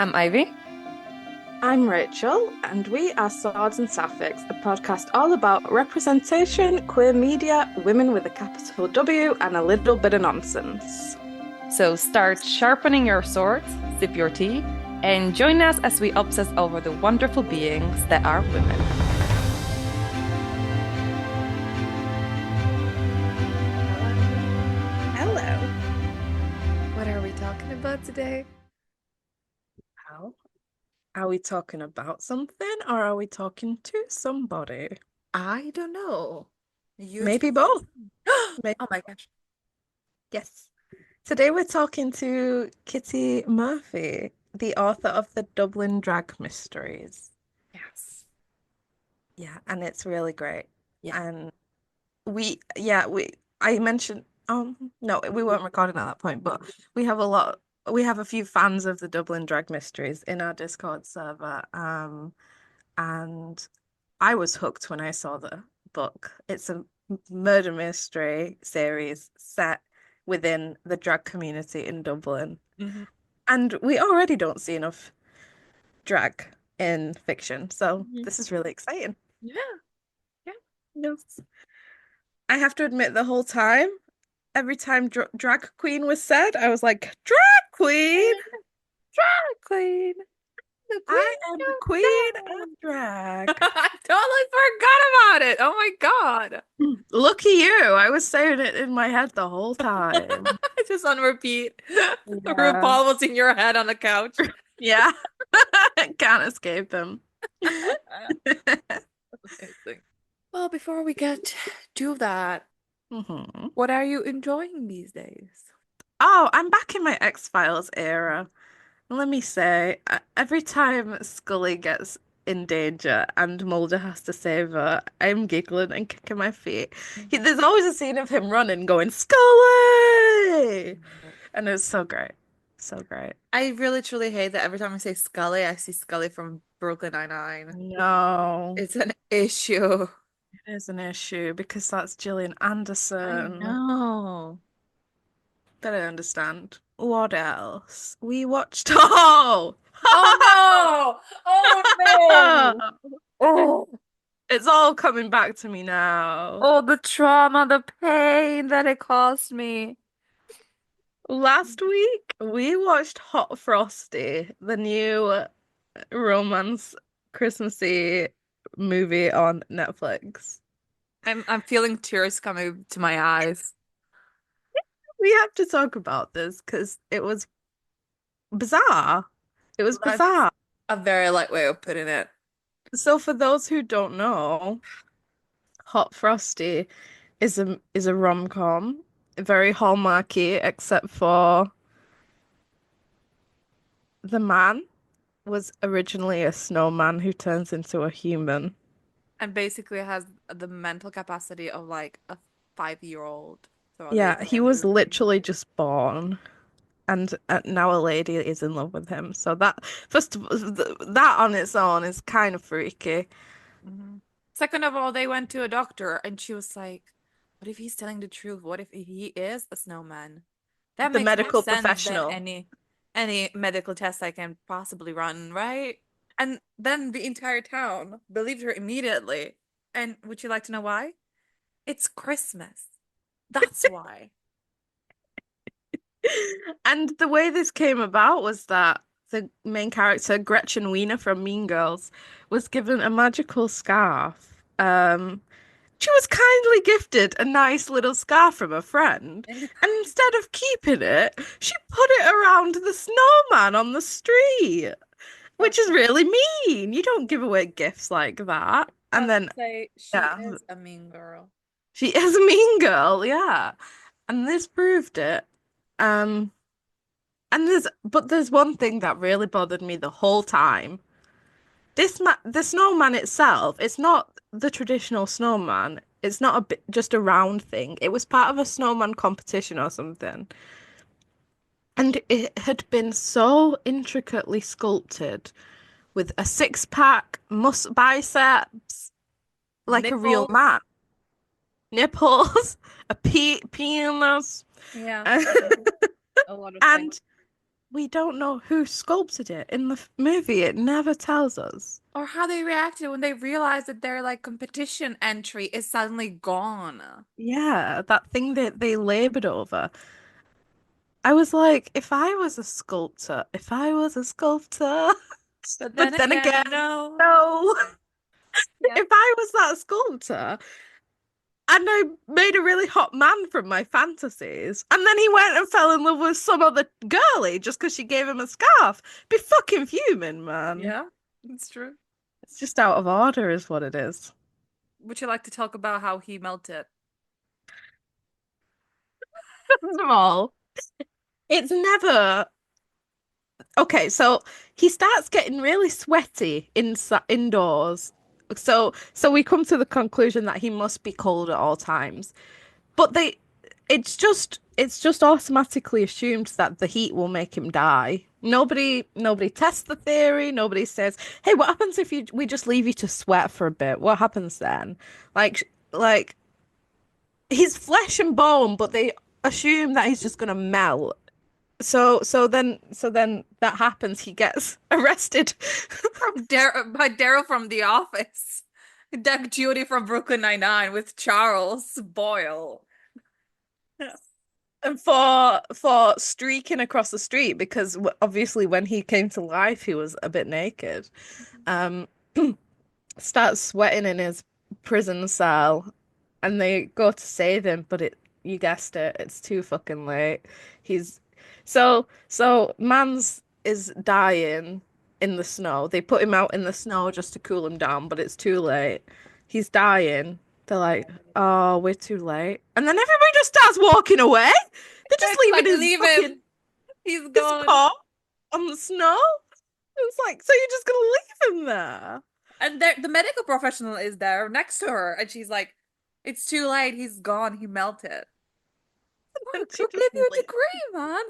I'm Ivy. I'm Rachel, and we are Swords and Sapphics, a podcast all about representation, queer media, women with a capital W, and a little bit of nonsense. So start sharpening your swords, sip your tea, and join us as we obsess over the wonderful beings that are women. Hello. What are we talking about today? How? Are we talking about something or are we talking to somebody? I don't know. You Maybe tell both. me. Maybe. Oh my gosh. Yes. Today we're talking to Kitty Murphy, the author of the Dublin Drag Mysteries. Yes. Yeah, and it's really great. Yeah. And I mentioned, no, we weren't recording at that point, but we have a few fans of the Dublin Drag Mysteries in our Discord server. And I was hooked when I saw the book. It's a murder mystery series set within the drag community in Dublin. Mhm. And we already don't see enough drag in fiction, so Mhm. this is really exciting. Yeah. Yeah. Yes. I have to admit, the whole time, every time drag queen was said, I was like, drag queen! Drag queen. The I queen am the of queen drag. of drag. I totally forgot about it. Oh my God. Lucky you. I was saying it in my head the whole time. Just on repeat. Yeah. RuPaul was in your head on the couch. Yeah. Can't escape him. Amazing. Well, before we get to that, Mhm. what are you enjoying these days? Oh, I'm back in my X-Files era. Let me say, every time Scully gets in danger and Mulder has to save her, I'm giggling and kicking my feet. There's always a scene of him running, going, Scully! And it's so great. So great. I really truly hate that every time I say Scully, I see Scully from Brooklyn Nine-Nine. No, It's an issue. it is an issue because that's Gillian I Anderson. know. But I understand. What else? We watched. Oh! Oh no! Oh no! Oh, It's all coming back to me now. oh, the trauma, the pain that it caused me. Last week we watched Hot Frosty, the new romance Christmassy movie on Netflix. I'm feeling tears coming to my eyes. We have to talk about this because it was bizarre. It was That's bizarre. a very light way of putting it. So for those who don't know, Hot Frosty is a rom-com, very hallmarky, except for the man was originally a snowman who turns into a human. And basically has the mental capacity of like a 5-year-old throughout the Yeah, he entire was movie. literally just born, and now a lady is in love with him. So that first of all, that on its own is kind of freaky. Mhm. Second of all, they went to a doctor and she was like, what if he's telling the truth? What if he is a snowman? That The makes more medical sense than professional. any medical test I can possibly run, right? And then the entire town believed her immediately. And would you like to know why? It's Christmas. That's why. And the way this came about was that the main character, Gretchen Wiener from Mean Girls, was given a magical scarf. She was kindly gifted a nice little scarf from a friend, And and instead of keeping it, she put it around the snowman on the street, which is really mean. You don't give away gifts like that. I And would then, say she yeah, is a mean girl. she is a mean girl, yeah. And this proved it. Um, and there's one thing that really bothered me the whole time. The snowman itself, it's not the traditional snowman. It's not just a round thing. It was part of a snowman competition or something. And it had been so intricately sculpted with a six pack, mus biceps, like a real Nipples. man, nipples, a penis, Yeah. and A lot of things. we don't know who sculpted it. In the movie, it never tells us. Or how they reacted when they realized that their like competition entry is suddenly gone. Yeah, that thing that they labored over. I was like, if I was a sculptor, But then but then again, again, no. no. Yeah. If I was that sculptor and I made a really hot man from my fantasies, and then he went and fell in love with some other girlie just because she gave him a scarf, be fucking fuming, man. Yeah, it's true. It's just out of order, is what it is. Would you like to talk about how he melted? Small. It's never okay. So he starts getting really sweaty indoors. So we come to the conclusion that he must be cold at all times. But it's just automatically assumed that the heat will make him die. Nobody tests the theory. Nobody says, "Hey, what happens if we just leave you to sweat for a bit? What happens then?" Like he's flesh and bone, but they assume that he's just gonna melt. So then that happens. He gets arrested. From by Daryl from The Office. Doug Judy from Brooklyn Nine-Nine with Charles Boyle. Yeah. And for streaking across the street because obviously when he came to life he was a bit naked. Um Starts sweating in his prison cell and they go to save him, but it you guessed it, it's too fucking late. He's so Mans is dying in the snow. They put him out in the snow just to cool him down, but it's too late. He's dying. They're like, oh, we're too late. And then everybody just starts walking away. They're just It's leaving like, his leave him. fucking He's his gone. car on the snow. It's like, so you're just gonna leave him there? And the medical professional is there next to her, and she's like, "It's too late. He's gone. He melted." And Who she just gave you a leaves. degree, man?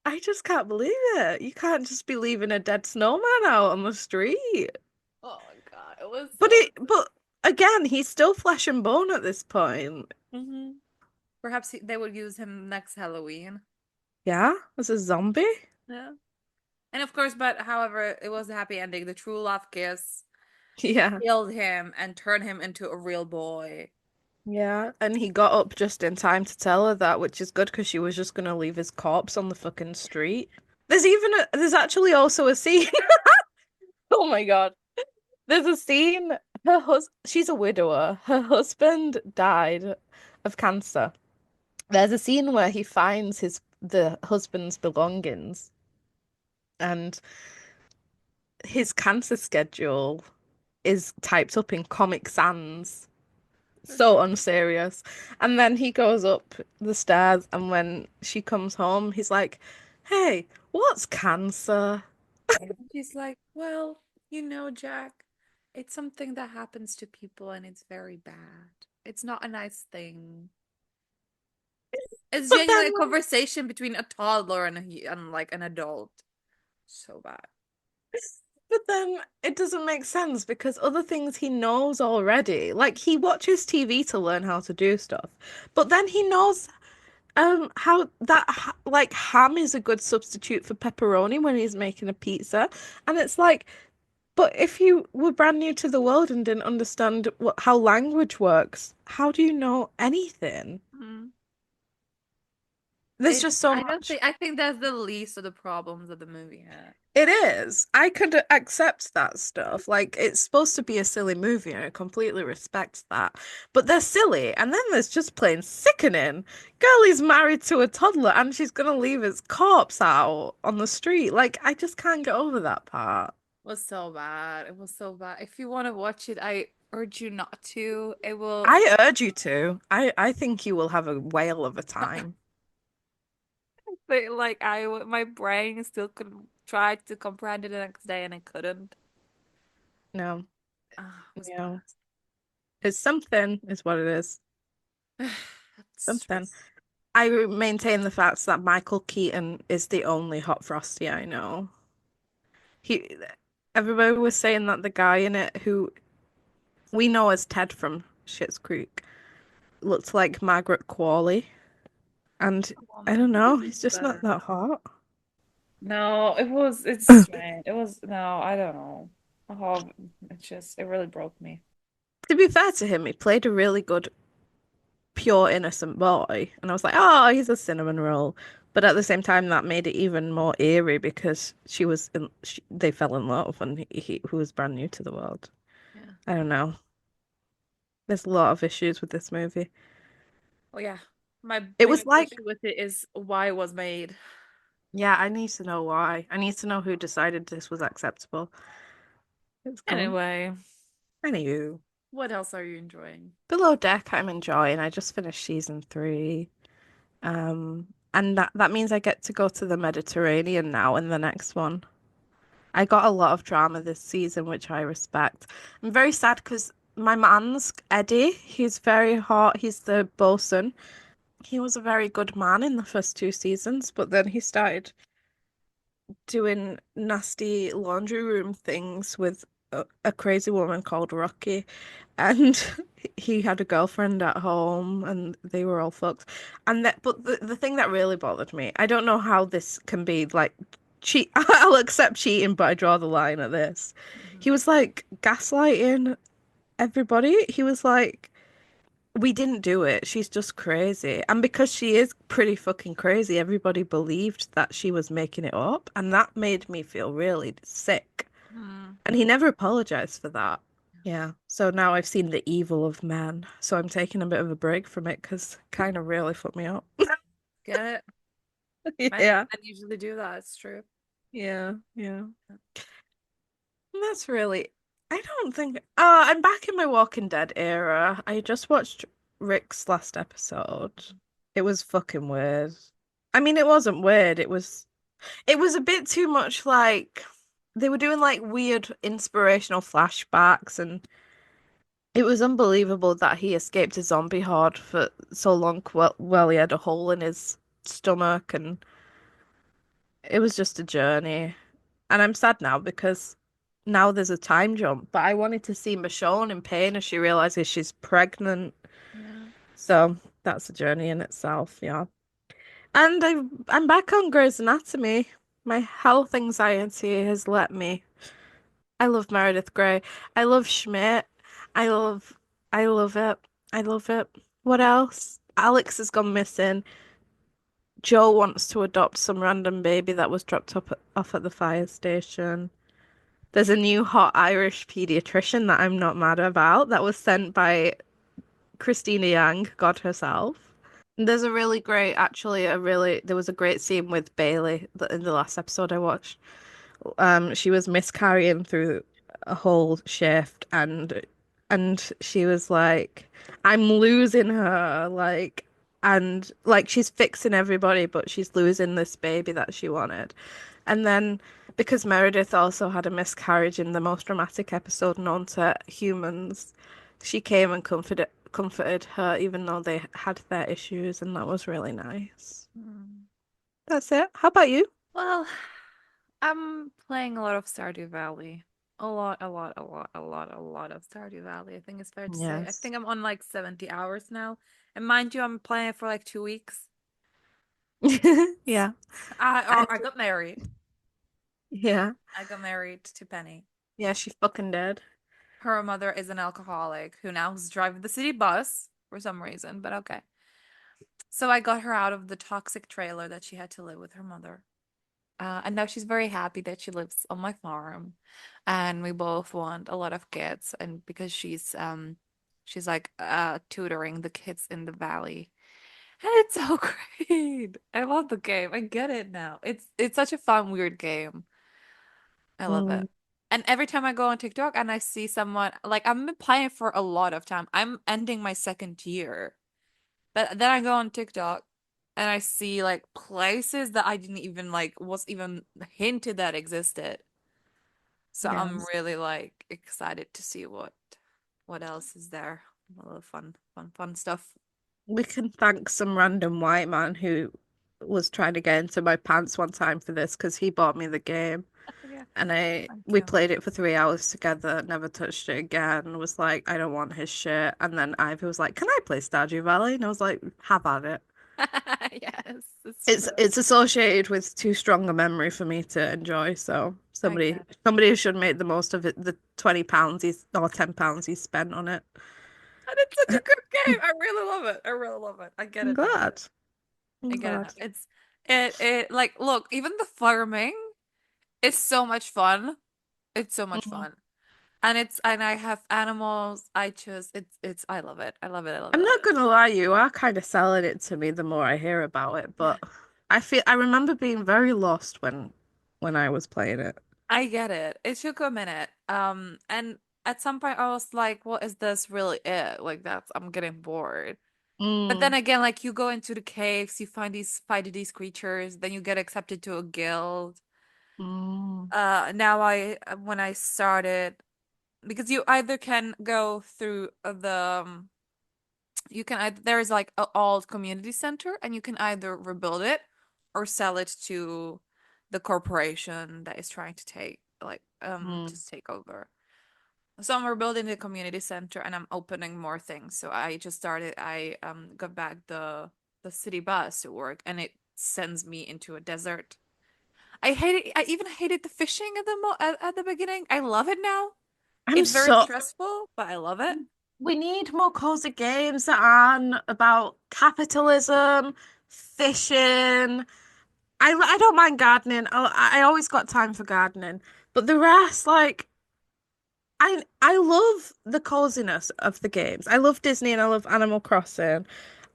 I just can't believe it. You can't just be leaving a dead snowman out on the street. Oh my God, it was But so. but again, he's still flesh and bone at this point. Hmm. Perhaps they would use him next Halloween. Yeah, as a zombie. Yeah. And of course, but however, it was a happy ending. The true love kiss Yeah, healed him and turned him into a real boy. yeah. And he got up just in time to tell her that, which is good because she was just gonna leave his corpse on the fucking street. There's actually also a scene. Oh my God. There's a scene. She's a widower. Her husband died of cancer. There's a scene where he finds the husband's belongings and his cancer schedule is typed up in Comic Sans. So unserious. And then he goes up the stairs and when she comes home, he's like, "Hey, what's cancer?" She's like, well, Jack, it's something that happens to people and it's very bad. It's not a nice thing. It's But genuinely then a conversation between a toddler and like an adult. So bad. but then it doesn't make sense because other things he knows already. Like he watches TV to learn how to do stuff. But then he knows how like ham is a good substitute for pepperoni when he's making a pizza. And it's like, but if you were brand new to the world and didn't understand how language works, how do you know anything? Mm. There's just so I don't much. think, I think that's the least of the problems that the movie had. It is. I could accept that stuff. Like, it's supposed to be a silly movie, and I completely respect that. But they're silly, and then there's just plain sickening. Girlie's married to a toddler, and she's gonna leave his corpse out on the street. Like, I just can't get over that part. It was so bad. It was so bad. If you want to watch it, I urge you not to. It will, I urge you to. I think you will have a whale of a time. but like my brain still couldn't try to comprehend it the next day and I couldn't. No, Ah, it was no. It's something, is what it is. bad. That's true. Something. I maintain the fact that Michael Keaton is the only hot frosty I know. He, everybody was saying that the guy in it who we know as Ted from Schitt's Creek looked like Margaret Qualley. And I don't Woman. You know, could do he's just not better. that hot. No, it's strange. It was, no, I don't know. Oh, it really broke me. To be fair to him, he played a really good, pure, innocent boy. And I was like, oh, he's a cinnamon roll. But at the same time, that made it even more eerie because they fell in love and he who was brand new to the world. Yeah. I don't know. There's a lot of issues with this movie. Oh yeah. My It was biggest like, issue with it is why it was made. yeah, I need to know why. I need to know who decided this was acceptable. It's gone. Anyway, Anywho, what else are you enjoying? Below Deck, I'm enjoying. I just finished season 3. And that means I get to go to the Mediterranean now in the next one. I got a lot of drama this season, which I respect. I'm very sad because my man's Eddie, he's very hot. He's the bosun. He was a very good man in the first 2 seasons, but then he started doing nasty laundry room things with a crazy woman called Rocky, and he had a girlfriend at home, and they were all fucked. But the thing that really bothered me, I don't know how this can be like cheat. I'll accept cheating, but I draw the line at this. Mhm. He was like gaslighting everybody. He was like, we didn't do it. She's just crazy. And because she is pretty fucking crazy, everybody believed that she was making it up. And that made me feel really sick. Hmm. And he never apologized for that. Yeah. So now I've seen the evil of men. So I'm taking a bit of a break from it because it kind of really fucked me up. Get it? Yeah. Men usually do that. It's true. Yeah. Yeah. And that's really, I don't think, I'm back in my Walking Dead era. I just watched Rick's last episode. It was fucking weird. I mean, it wasn't weird. It was a bit too much like they were doing like weird inspirational flashbacks, and it was unbelievable that he escaped a zombie horde for so long while he had a hole in his stomach, and it was just a journey. And I'm sad now because now there's a time jump, but I wanted to see Michonne in pain as she realizes she's pregnant. Yeah. So that's a journey in itself, yeah. And I'm back on Grey's Anatomy. My health anxiety has let me. I love Meredith Grey. I love Schmidt. I love I love it. I love it. What else? Alex has gone missing. Joe wants to adopt some random baby that was dropped off at the fire station. There's a new hot Irish pediatrician that I'm not mad about that was sent by Christina Yang, God herself. There's a really great, actually, there was a great scene with Bailey in the last episode I watched. She was miscarrying through a whole shift, and she was like, I'm losing her, like, and like she's fixing everybody, but she's losing this baby that she wanted. And then because Meredith also had a miscarriage in the most dramatic episode known to humans, she came and comforted her even though they had their issues, and that was really nice. Hmm. That's it. How about you? Well, I'm playing a lot of Stardew Valley. A lot of Stardew Valley. I think it's fair to say. I Yes. think I'm on like 70 hours now. And mind you, I'm playing it for like 2 weeks. Yeah. I got married. Yeah. I got married to Penny. Yeah, she fucking did. Her mother is an alcoholic who now is driving the city bus for some reason, but okay. So I got her out of the toxic trailer that she had to live with her mother. And now she's very happy that she lives on my farm, and we both want a lot of kids. And because she's like tutoring the kids in the valley, and it's so great. I love the game. I get it now. It's such a fun, weird game. I love it. Mm, And every time I go on TikTok and I see someone like I've been playing for a lot of time. I'm ending my second year. But then I go on TikTok and I see like places that I didn't even like was even hinted that existed. So I'm yes. really like excited to see what else is there. A little fun stuff. We can thank some random white man who was trying to get into my pants one time for this because he bought me the game. Yeah, And thank we you. played it for 3 hours together, never touched it again, was like, I don't want his shit. And then Ivy was like, can I play Stardew Valley? And I was like, have at it. Yes, it's It's true. it's associated with too strong a memory for me to enjoy. So I somebody get it. somebody should make the most of it. The £20 he's or £10 he's spent on it. And it's such a good game. I really love it. I really love it. I get I'm it now. glad. I I'm get it now. glad. It like look, even the farming is so much fun. It's so much Mhm. fun. And I have animals. I just it's I love it. I love it. I love it. I I'm love not it. gonna lie, you are kind of selling it to me the more I hear about it, but I remember being very lost when I was playing it. I get it. It took a minute. And at some point I was like, what is this really it? Like that's I'm getting bored. But then Mm, again, like you go into the caves, you fight these creatures, then you get accepted to a guild. mm, Now when I started because you either can go through you can either there is like a old community center and you can either rebuild it or sell it to the corporation that is trying to mm. just take over. So I'm rebuilding the community center and I'm opening more things. So I got back the city bus to work and it sends me into a desert. I even hated the fishing at the beginning. I love it now. I'm It's very so stressful, but I love it. We need more cozy games that aren't about capitalism, fishing. I don't mind gardening. I always got time for gardening, but the rest, like I love the coziness of the games. I love Disney and I love Animal Crossing.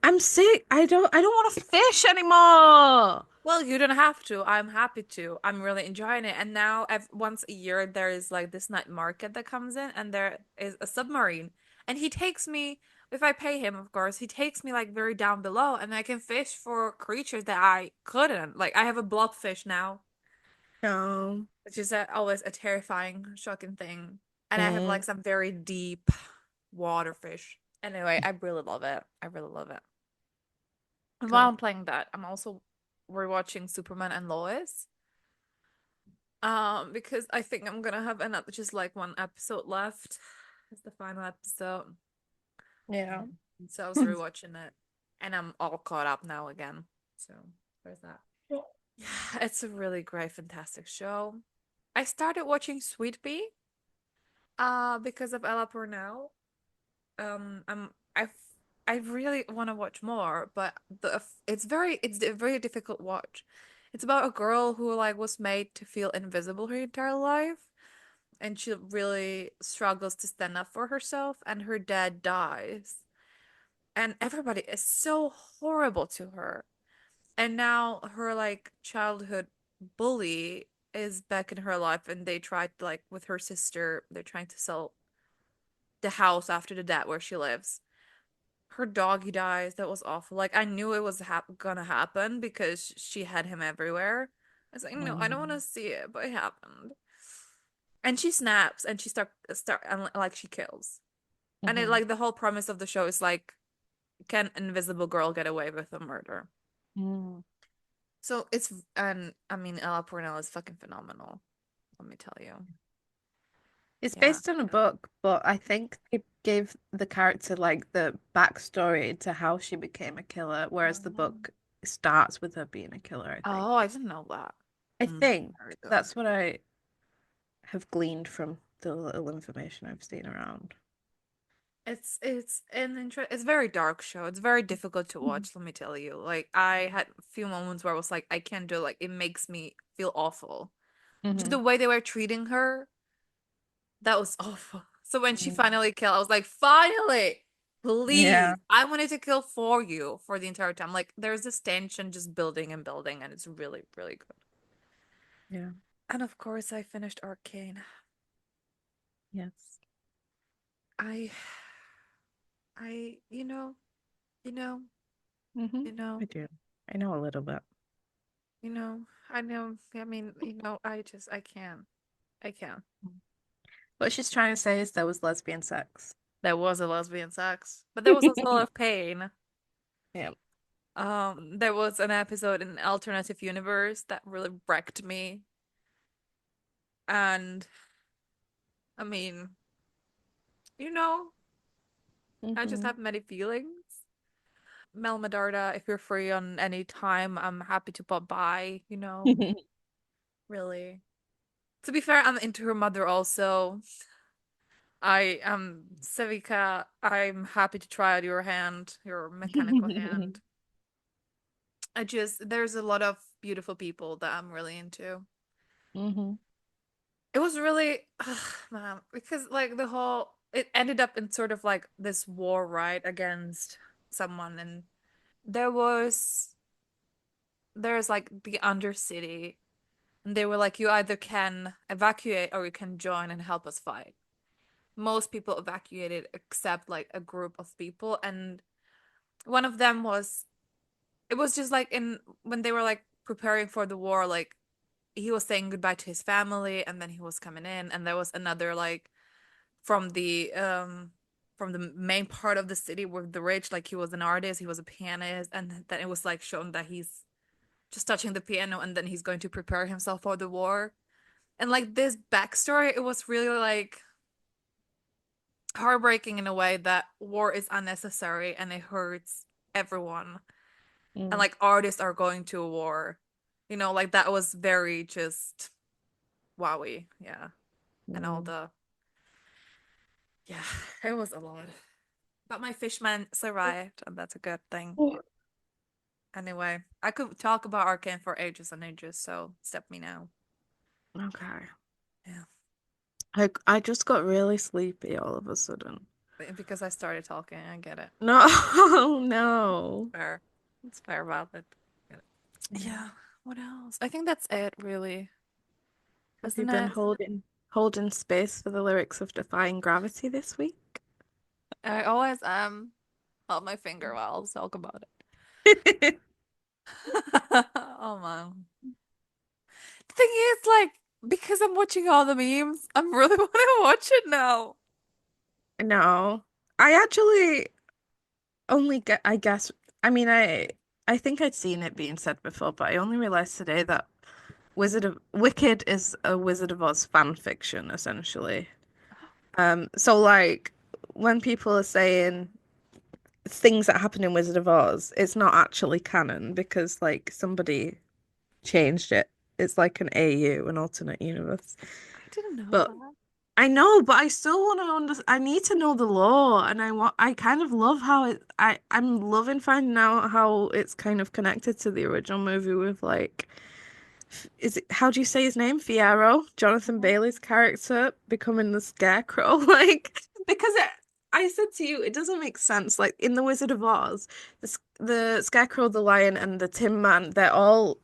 I'm sick. I don't want to fish anymore. Well, you don't have to. I'm happy to. I'm really enjoying it. And now, once a year, there is like this night market that comes in, and there is a submarine. And he takes me, if I pay him, of course, he takes me like very down below, and I can fish for creatures that I couldn't. Like, I have a blobfish now, No. which is always a terrifying, shocking thing. And I have Mm, like some very deep water fish. Anyway, I really love it. I really love it. And while good. I'm playing that, I'm also rewatching Superman and Lois. Because I think I'm gonna have another just like one episode left. It's the final episode. Yeah. So I was rewatching it and I'm all caught up now again. So there's that. Yeah, it's a really great, fantastic show. I started watching Sweet Pea because of Ella Purnell. I'm I really want to watch more, but it's a very difficult watch. It's about a girl who like was made to feel invisible her entire life, and she really struggles to stand up for herself, and her dad dies, and everybody is so horrible to her. And now her like childhood bully is back in her life, and they tried like with her sister, they're trying to sell the house after the dad where she lives. Her doggy dies. That was awful. Like I knew it was gonna happen because she had him everywhere. I was like, no, I don't want to Mm, see it, but it happened. And she snaps and she start and like she kills. And it mhm, like the whole premise of the show is like, can Invisible Girl get away with a murder? mm. So it's and I mean Ella Purnell is fucking phenomenal. Let me tell you. It's Yeah. based on a book, but I think they gave the character like the backstory to how she became a killer, whereas the book starts with her being a killer, I think. Oh, I didn't know that. I Mm, think very good. that's what I have gleaned from the little information I've seen around. It's very dark show. It's very difficult to Mhm. watch, let me tell you. Like I had a few moments where I was like, I can't do it. Like it makes me feel awful. Just the Mhm. way they were treating her, that was awful. So when she Mm. finally killed, I was like, finally, Yeah, please. I wanted to kill for you for the entire time. Like there's this tension just building and building, and it's really, really good. yeah, And of course, I finished Arcane. yes. I, you know, Hmm. you know. I do. I know a little bit. I know. I mean, I can't. I can't. What she's trying to say is there was lesbian sex. There was a lesbian sex, but there was also a lot of pain. Yeah. There was an episode in an alternative universe that really wrecked me, and I mean, you know, I just Hmm. have many feelings. Mel Medarda, if you're free on any time, I'm happy to pop by, you know, really. To be fair, I'm into her mother also. I am Sevika. I'm happy to try out your hand, your mechanical hand. There's a lot of beautiful people that I'm really into. Hmm. It was really, man, because like it ended up in sort of like this war, right, against someone, and there was, there's like the Undercity, and they were like, you either can evacuate or you can join and help us fight. Most people evacuated except like a group of people, and one of them was, it was just like in when they were like preparing for the war, like he was saying goodbye to his family and then he was coming in, and there was another like from the main part of the city with the rich, like he was an artist, he was a pianist, and then it was like shown that he's just touching the piano and then he's going to prepare himself for the war. And like this backstory, it was really like heartbreaking in a way that war is unnecessary and it hurts everyone. And Mm, like artists are going to a war. You know, like that was very just wowie. Yeah. And all mm. the, yeah, it was a lot. But my fishman survived, and that's a good thing. Anyway, I could talk about Arcane for ages and ages, so step me now. Okay. Yeah. I just got really sleepy all of a sudden. Because I started talking, I get it. No, no. Fair. It's fair about it. Yeah. Yeah. What else? I think that's it, really. Have you Isn't been it? holding space for the lyrics of Defying Gravity this week? I always held my finger while I'll talk about it. Oh man. The thing is, like, because I'm watching all the memes, I'm really want to watch it now. No. I actually only get, I guess, I mean, I think I'd seen it being said before, but I only realized today that Wicked is a Wizard of Oz fan fiction, essentially. So like when people are saying things that happen in Wizard of Oz, it's not actually canon because like somebody changed it. It's like an AU, an alternate universe. I didn't know But that. I know, but I still want to I need to know the lore, and I kind of love how I'm loving finding out how it's kind of connected to the original movie with like is it how do you say his name? Fiyero, Jonathan Mhm. Bailey's character becoming the Scarecrow, like because I said to you, it doesn't make sense. Like in The Wizard of Oz, the Scarecrow, the Lion, and the Tin Man, they're all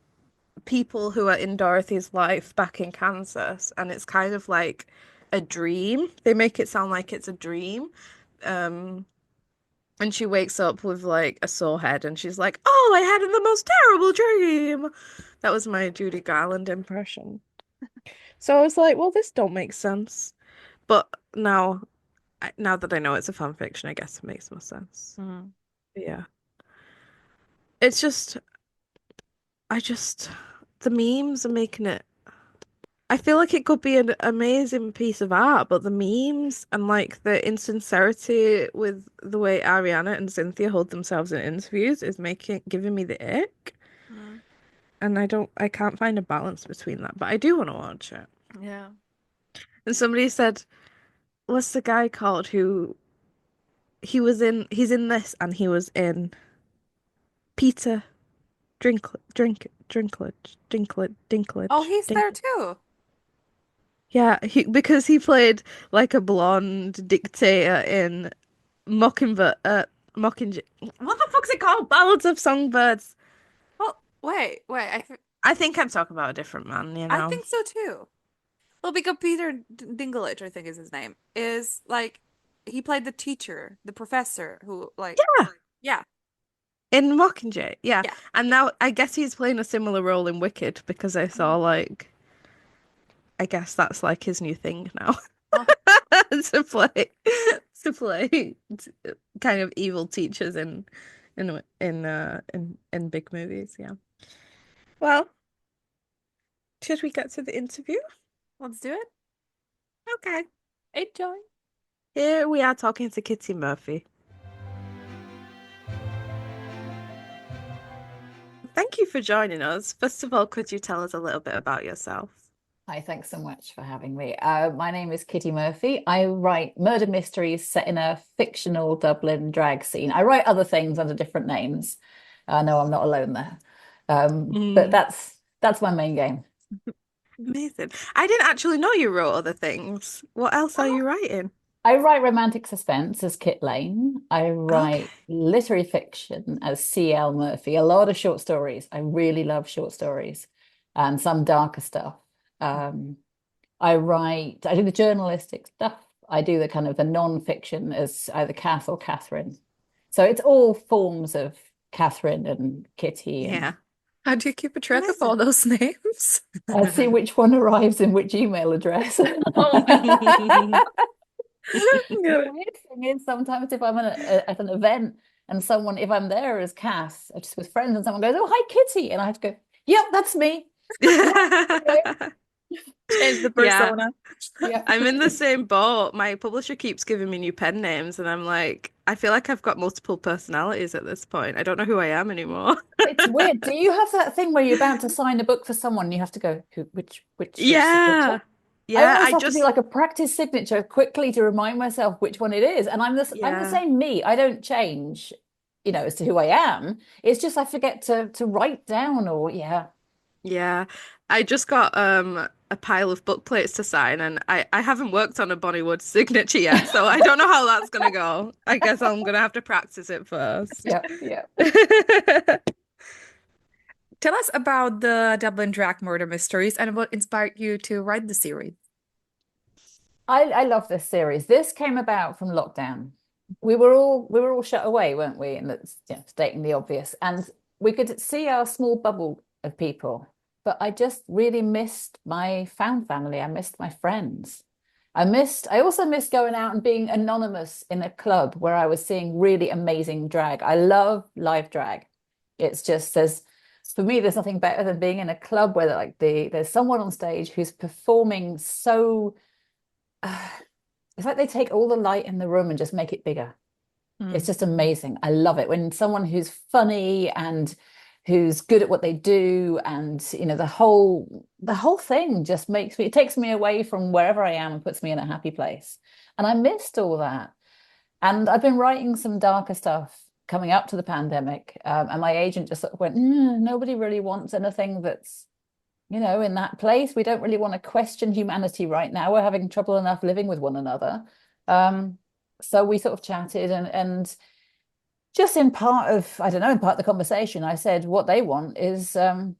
people who are in Dorothy's life back in Kansas, and it's kind of like a dream. They make it sound like it's a dream. Um, and she wakes up with like a sore head, and she's like, "Oh, I had the most terrible dream." That was my Judy Garland impression. So I was like, "Well, this don't make sense." But now that I know it's a fan fiction, I guess it makes more sense. Mhm. Yeah, it's just, I just, the memes are making it. I feel like it could be an amazing piece of art, but the memes and like the insincerity with the way Ariana and Cynthia hold themselves in interviews is giving me the ick. Mhm. And I can't find a balance between that, but I do want to watch it. Yeah. And somebody said, what's the guy called who he's in this and he was in Peter Oh, Dinklage. he's there too. Yeah, because he played like a blonde dictator in Mockingjay. What the fuck's it called? Ballads of Songbirds. Well, wait. I think I'm talking about a different man, you I know. think so too. Well, because Peter Dinklage, I think is his name, is like he played the teacher, the professor who like, Yeah, yeah, in Mockingjay. Yeah, yeah. and now I guess he's playing a similar role in Wicked because I saw Mhm. like I guess that's like his new thing now Oh, to play to play kind of evil teachers in big movies. Yeah. Well, should we get to the interview? let's do it. Okay. Enjoy. Here we are talking to Kitty Murphy. Thank you for joining us. First of all, could you tell us a little bit about yourself? Hi, thanks so much for having me. My name is Kitty Murphy. I write murder mysteries set in a fictional Dublin drag scene. I write other things under different names. I know I'm not alone there. But Mm, that's my main game. amazing. I didn't actually know you wrote other things. What else are you writing? I write romantic suspense as Kit Lane. I Okay. write literary fiction as C.L. Murphy. A lot of short stories. I really love short stories and some darker stuff. Um, I do the journalistic stuff. I do the kind of the non-fiction as either Kath or Catherine. So it's all forms of Catherine and Kitty, and Yeah. How do you keep a track of all Amazing. those names? I see which one arrives in which email address. Oh, The got it. weird thing is sometimes if I'm at an event and someone, if I'm there as Cass, just with friends, and someone goes, "Oh, hi, Kitty," and I have to go, "Yep, that's me." Yeah, okay. Change the Yeah, persona. Yeah. I'm in the same boat. My publisher keeps giving me new pen names, and I'm like, I feel like I've got multiple personalities at this point. I don't know who I am anymore. It's weird. Do you have that thing where you're about to sign a book for someone and you have to go, who, which signature? Yeah. I Yeah, always I have to do just like a practice signature quickly to remind myself which one it is. And I'm the yeah. same me. I don't change, as to who I am. It's just I forget to write down or yeah. Yeah. I just got a pile of book plates to sign and I haven't worked on a Bonnywood signature yet, so I don't know how that's gonna go. I guess I'm gonna have to practice it first. Yeah, yeah. Tell us about the Dublin Drag Murder Mysteries and what inspired you to write the series. I love this series. This came about from lockdown. We were all shut away, weren't we? And that's stating the obvious. And we could see our small bubble of people. But I just really missed my found family. I missed my friends. I also missed going out and being anonymous in a club where I was seeing really amazing drag. I love live drag. It's just for me, there's nothing better than being in a club where there's someone on stage who's performing so it's like they take all the light in the room and just make it bigger. It's Hmm. just amazing. I love it when someone who's funny and who's good at what they do, and the whole thing just it takes me away from wherever I am and puts me in a happy place. And I missed all that. And I've been writing some darker stuff coming up to the pandemic. And my agent just sort of went, nobody really wants anything that's in that place. We don't really want to question humanity right now. We're having trouble enough living with one another. Um, so we sort of chatted and just in part of the conversation, I said what they want is drag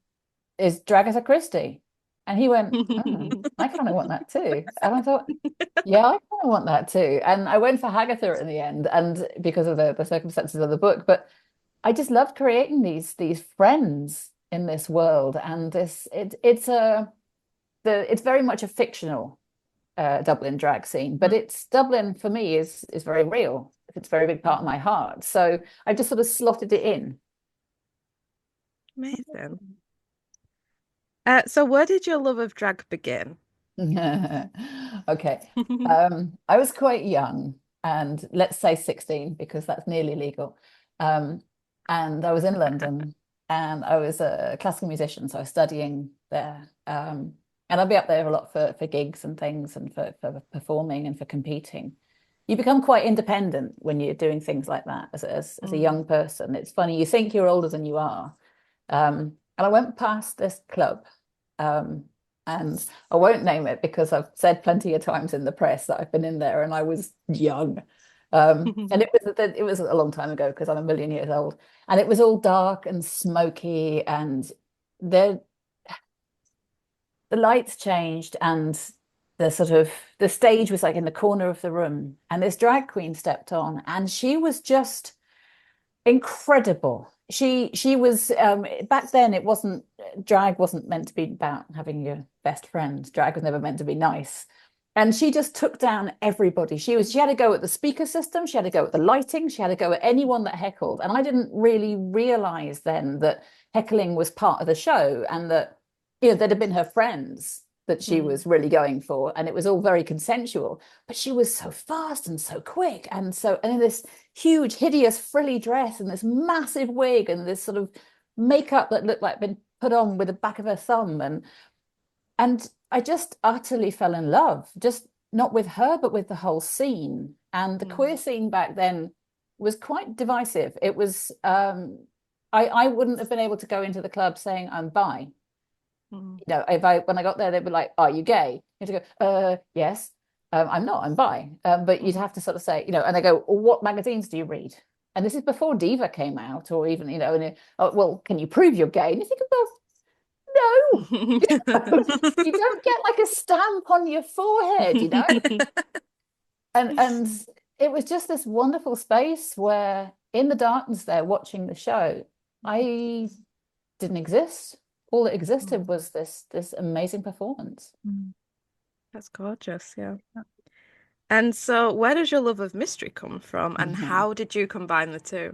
Agatha Christie. And he went, oh, I kind of want that too. And I thought, yeah, I kind of want that too. And I went for Hagatha in the end, and because of the circumstances of the book, but I just loved creating these friends in this world, and it's very much a fictional Dublin drag scene, but it's Dublin for me is very real. It's a very big part of my heart. So I just sort of slotted it in. Amazing. So where did your love of drag begin? Okay. I was quite young, and let's say 16 because that's nearly legal. Um, and I was in London, and I was a classical musician, so I was studying there. And I'd be up there a lot for gigs and things, and for performing and for competing. You become quite independent when you're doing things like that as a Mm. young person. It's funny, you think you're older than you are. And I went past this club. Um, and I won't name it because I've said plenty of times in the press that I've been in there and I was young. And it was a long time ago because I'm a million years old. And it was all dark and smoky, and the the lights changed, and the stage was like in the corner of the room, and this drag queen stepped on, and she was just incredible. She was back then it wasn't drag wasn't meant to be about having your best friend. Drag was never meant to be nice. And she just took down everybody. She had to go at the speaker system, she had to go at the lighting, she had to go at anyone that heckled. And I didn't really realize then that heckling was part of the show, and that they'd have been her friends that she Mm. was really going for, and it was all very consensual. But she was so fast and so quick, and in this huge, hideous, frilly dress and this massive wig and this sort of makeup that looked like been put on with the back of her thumb, and I just utterly fell in love, just not with her, but with the whole scene. And the queer Mm. scene back then was quite divisive. It was I wouldn't have been able to go into the club saying I'm bi. Mm. You know, if I when I got there, they'd be like, "Are you gay?" You have to go, yes. I'm not, I'm bi. But you'd Mm. have to sort of say, you know, and they go, well, what magazines do you read? And this is before Diva came out, or even, you know, oh, well, can you prove you're gay? And you think, well, no, you don't get like a stamp on your forehead, you know? And it was just this wonderful space where in the darkness there watching the show, I didn't exist. All that existed was this amazing performance. Mm. That's gorgeous, yeah. And so, where does your love of mystery come from, and Mhm. how did you combine the two?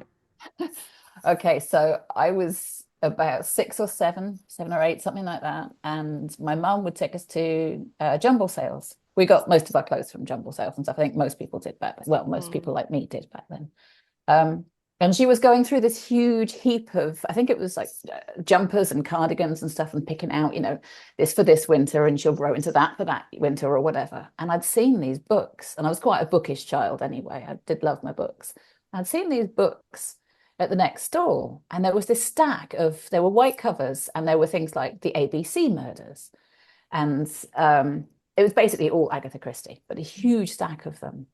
Okay, so I was about six or seven, 7 or 8, something like that. And my mum would take us to jumble sales. We got most of our clothes from jumble sales and stuff. I think most people did back then. Well, most Mm. people like me did back then. Um, and she was going through this huge heap of, I think it was like jumpers and cardigans and stuff, and picking out, you know, this for this winter, and she'll grow into that for that winter or whatever. And I'd seen these books, and I was quite a bookish child anyway. I did love my books. I'd seen these books at the next stall, and there was this stack of, there were white covers, and there were things like the ABC murders. And it was basically all Agatha Christie, but a huge stack of them.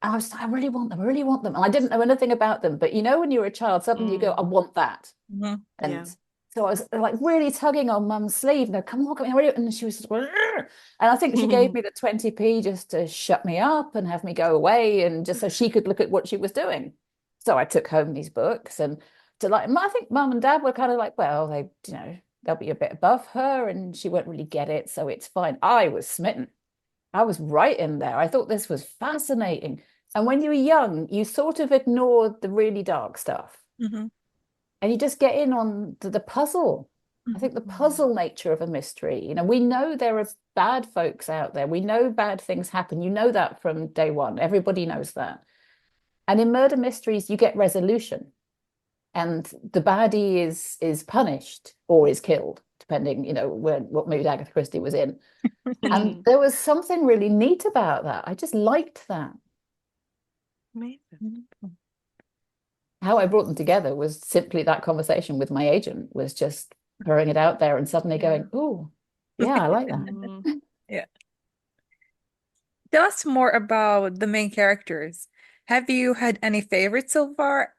And I was like, I really want them. I really want them. And I didn't know anything about them. But you know, when you're a child, suddenly you go, I Mm. want that. Mhm. And Yeah. so I was like really tugging on mum's sleeve. No, come on, come on. And she was just, and I think she gave me the 20p just to shut me up and have me go away, and just so she could look at what she was doing. So I took home these books, and to like, I think mum and dad were kind of like, well, they, you know, they'll be a bit above her and she won't really get it. So it's fine. I was smitten. I was right in there. I thought this was fascinating. And when you were young, you sort of ignored the really dark stuff Mhm. and you just get in on the puzzle. I think the Mm. puzzle nature of a mystery, you know, we know there are bad folks out there. We know bad things happen. You know that from day one. Everybody knows that. And in murder mysteries, you get resolution, and the baddie is punished or is killed, depending, you know, what mood Agatha Christie was in. And there was something really neat about that. I just liked that. Amazing. Mhm. How I brought them together was simply that conversation with my agent, was just throwing it out there and suddenly Yeah. going, oh, yeah, I like that. Mm. Yeah. Tell us more about the main characters. Have you had any favorites so far,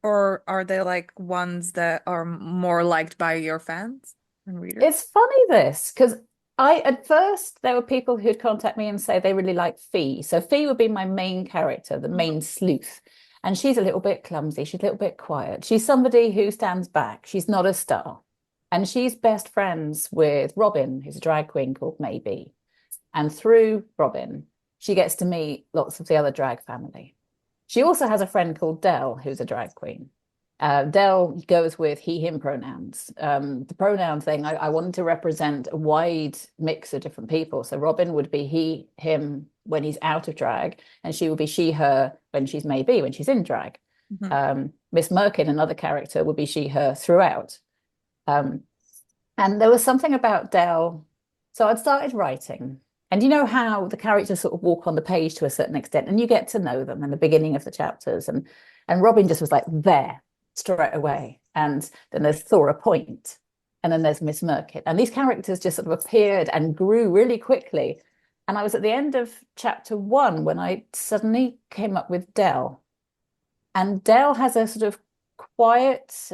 or are they like ones that are more liked by your fans and readers? It's funny this, because at first there were people who'd contact me and say they really like Fee. So Fee would be my main character, the Mhm. main sleuth. And she's a little bit clumsy. She's a little bit quiet. She's somebody who stands back. She's not a star. And she's best friends with Robin, who's a drag queen called Maybe. And through Robin, she gets to meet lots of the other drag family. She also has a friend called Dell, who's a drag queen. Dell goes with he, him pronouns. The pronoun thing, I wanted to represent a wide mix of different people. So Robin would be he, him when he's out of drag, and she would be she, her when she's maybe, when she's in drag. Mhm. Miss Merkin, another character, would be she, her throughout. Um, and there was something about Dell. So I'd started writing. And you know how the characters sort of walk on the page to a certain extent, and you get to know them in the beginning of the chapters. And Robin just was like there straight away. And then there's Thora Point, and then there's Miss Merkin. And these characters just sort of appeared and grew really quickly. And I was at the end of chapter 1 when I suddenly came up with Dell. And Dell has a sort of quiet,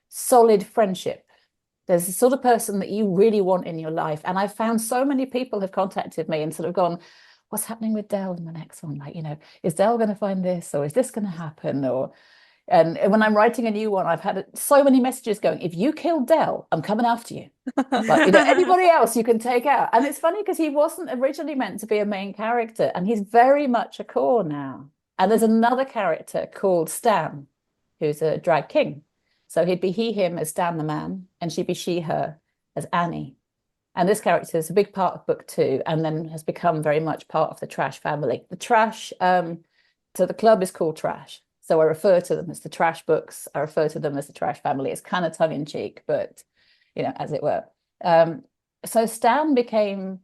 solid friendship. There's the sort of person that you really want in your life. And I've found so many people have contacted me and sort of gone, what's happening with Dell in the next one? Like, you know, is Dell going to find this, or is this going to happen? Or and when I'm writing a new one, I've had so many messages going, if you kill Dell, I'm coming after you. Like, you know, anybody else you can take out. And it's funny because he wasn't originally meant to be a main character, and he's very much a core now. And there's another character called Stan, who's a drag king. So he'd be he, him as Stan the man, and she'd be she, her as Annie. And this character is a big part of book 2, and then has become very much part of the Trash family. The Trash, so the club is called Trash. So I refer to them as the trash books. I refer to them as the trash family. It's kind of tongue in cheek, but as it were. Um, so Stan became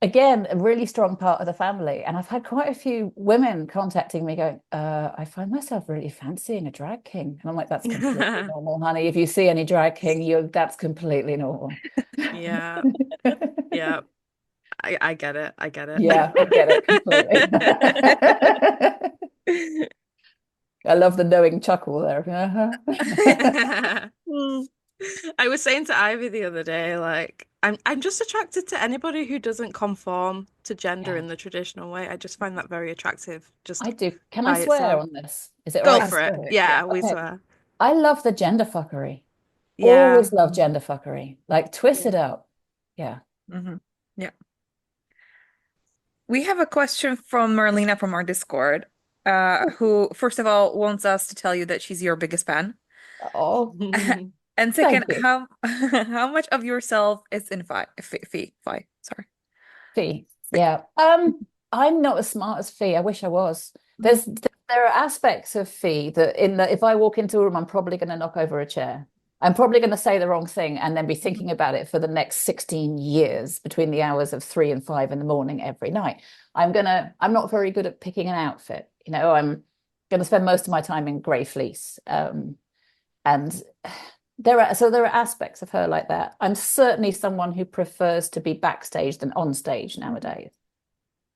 again a really strong part of the family, and I've had quite a few women contacting me going, I find myself really fancying a drag king, and I'm like, that's completely normal, honey. If you see any drag king, that's completely normal. Yeah. Yeah. I get it. I get Yeah, I get it completely. it. I love the knowing chuckle there. Uh-huh. Mm. I was saying to Ivy the other day, like, I'm just attracted to anybody who doesn't conform to gender Yeah, in the traditional way. I just find that very attractive, I just do. Can I by swear itself. on this? Is it all Go right to for it. swear? Yeah. Yeah, we Okay. swear. I love the gender fuckery. Yeah. Always love gender fuckery. Like twist Yeah. it up. Yeah. Hmm. Yeah. We have a question from Marlena from our Discord, who, first of all, wants us to tell you that she's your biggest fan. Oh, And second, thank you. how much of yourself is in Fi? Sorry. Fee. Yeah. I'm not as smart as Fee. I wish I was. Mhm. There are aspects of Fee that if I walk into a room, I'm probably going to knock over a chair. I'm probably going to say the wrong thing and then be Mhm. thinking about it for the next 16 years between the hours of 3 and 5 in the morning every night. I'm not very good at picking an outfit. I'm going to spend most of my time in grey fleece. And there are aspects of her like that. I'm certainly someone who prefers to be backstage than on stage nowadays.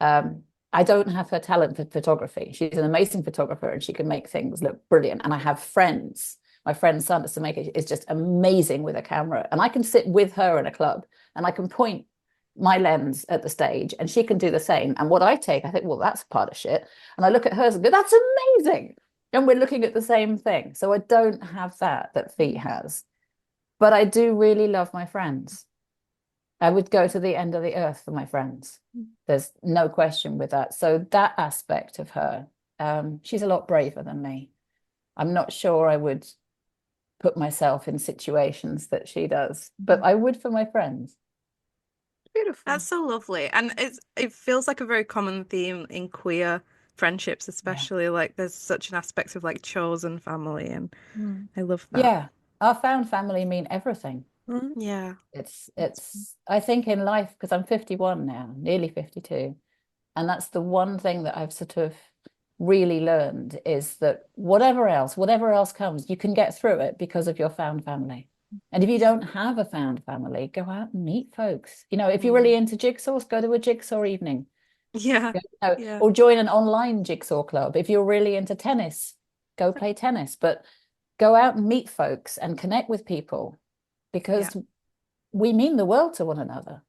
Um, I don't have her talent for photography. She's an amazing photographer and she can make things look brilliant. And I have friends. My friend Sandra Sameka is just amazing with a camera. And I can sit with her in a club and I can point my lens at the stage and she can do the same. And what I take, I think, well, that's part of shit. And I look at hers and go, that's amazing. And we're looking at the same thing. So I don't have that Feet has. But I do really love my friends. I would go to the end of the earth for my friends. There's no question with that. So that aspect of her, she's a lot braver than me. I'm not sure I would put myself in situations that she does, but Mhm. I would for my friends. Beautiful. That's so lovely. And it feels like a very common theme in queer friendships, Yeah. especially like there's such an aspect of like chosen family and Mm. I love that. Yeah. Our found family mean everything. Mhm. Yeah. It's I think in life, because I'm 51 now, nearly 52, and that's the one thing that I've sort of really learned is that whatever else comes, you can get through it because of your found family. And if you don't have a found family, go out and meet folks. If you're really Mm. into jigsaws, go to a jigsaw evening. Yeah. Yeah. Or join an online jigsaw club. If you're really into tennis, go play tennis. But go out and meet folks and connect with people Yeah. because we mean the world to one another.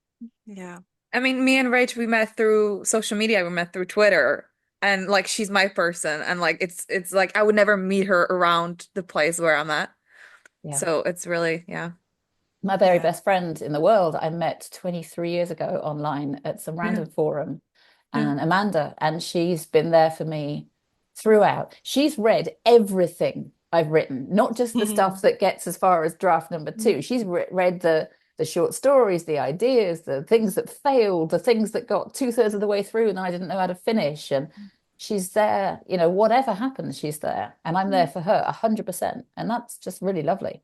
Yeah. I mean, me and Rach, we met through social media. We met through Twitter, and like she's my person, and like it's like I would never meet her around the place where I'm at. Yeah. So it's really, yeah. My very Yeah. best friend in the world, I met 23 years ago online at some Yeah. random forum, Yeah. and Amanda, and she's been there for me throughout. She's read everything I've written, not just the stuff that gets as far as draft number two. She's read the short stories, the ideas, the things that failed, the things that got two-thirds of the way through and I didn't know how to finish. And she's there, whatever happens, she's there. And I'm there for her 100%. And that's just really lovely.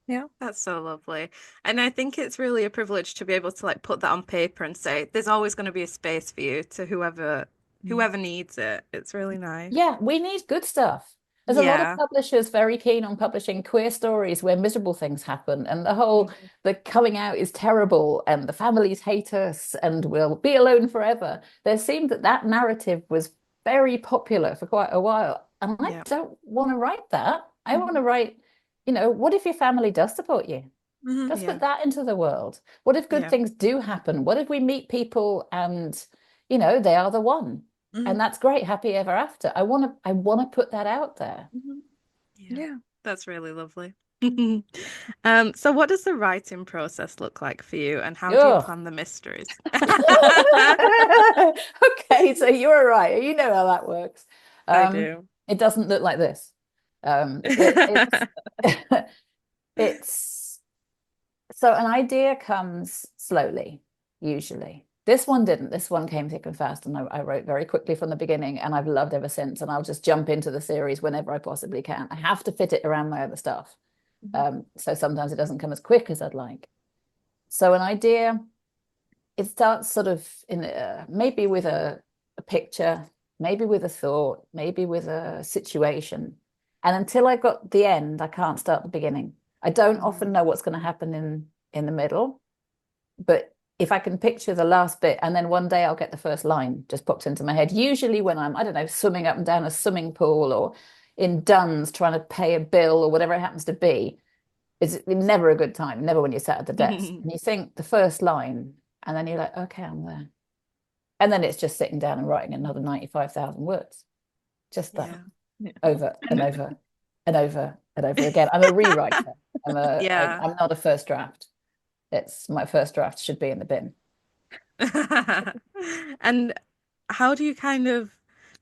Yeah. That's so lovely. And I think it's really a privilege to be able to like put that on paper and say there's always going to be a space for you to whoever needs it. It's really nice. Yeah, we need good stuff. There's a lot of Yeah. publishers very keen on publishing queer stories where miserable things happen, and Mhm. the coming out is terrible, and the families hate us, and we'll be alone forever. There seemed that narrative was very popular for quite a while, and I Yeah. don't want to write that. I want Mhm. to write, what if your family does support you? Mhm. Let's put Yeah. that into the world. What if good Yeah. things do happen? What if we meet people and, they are the one? Mhm. And that's great, happy ever after. I want to put that out there. Mhm. Yeah. Yeah. That's really lovely. So what does the writing process look like for you and how do you Ugh. plan the mysteries? Okay, so you're right. You know how that works. I Um, do. it doesn't look like this. It's it's so an idea comes slowly, usually. This one didn't. This one came thick and fast, and I wrote very quickly from the beginning, and I've loved ever since. And I'll just jump into the series whenever I possibly can. I have to fit it around my other stuff. So sometimes it doesn't come as quick as I'd like. So an idea, it starts sort of in maybe with a picture, maybe with a thought, maybe with a situation. And until I got the end, I can't start the beginning. I don't often know what's going to happen in the middle, but if I can picture the last bit, and then one day I'll get the first line just popped into my head. Usually when I'm, I don't know, swimming up and down a swimming pool or in Duns trying to pay a bill or whatever it happens to be, it's never a good time, never when you're sat at the desk. And you think the first line, and then you're like, okay, I'm there. And then it's just sitting down and writing another 95,000 words. Just that over and over and over and over again. I'm a rewriter. I'm not a first draft. It's my first draft should be in the bin. And how do you kind of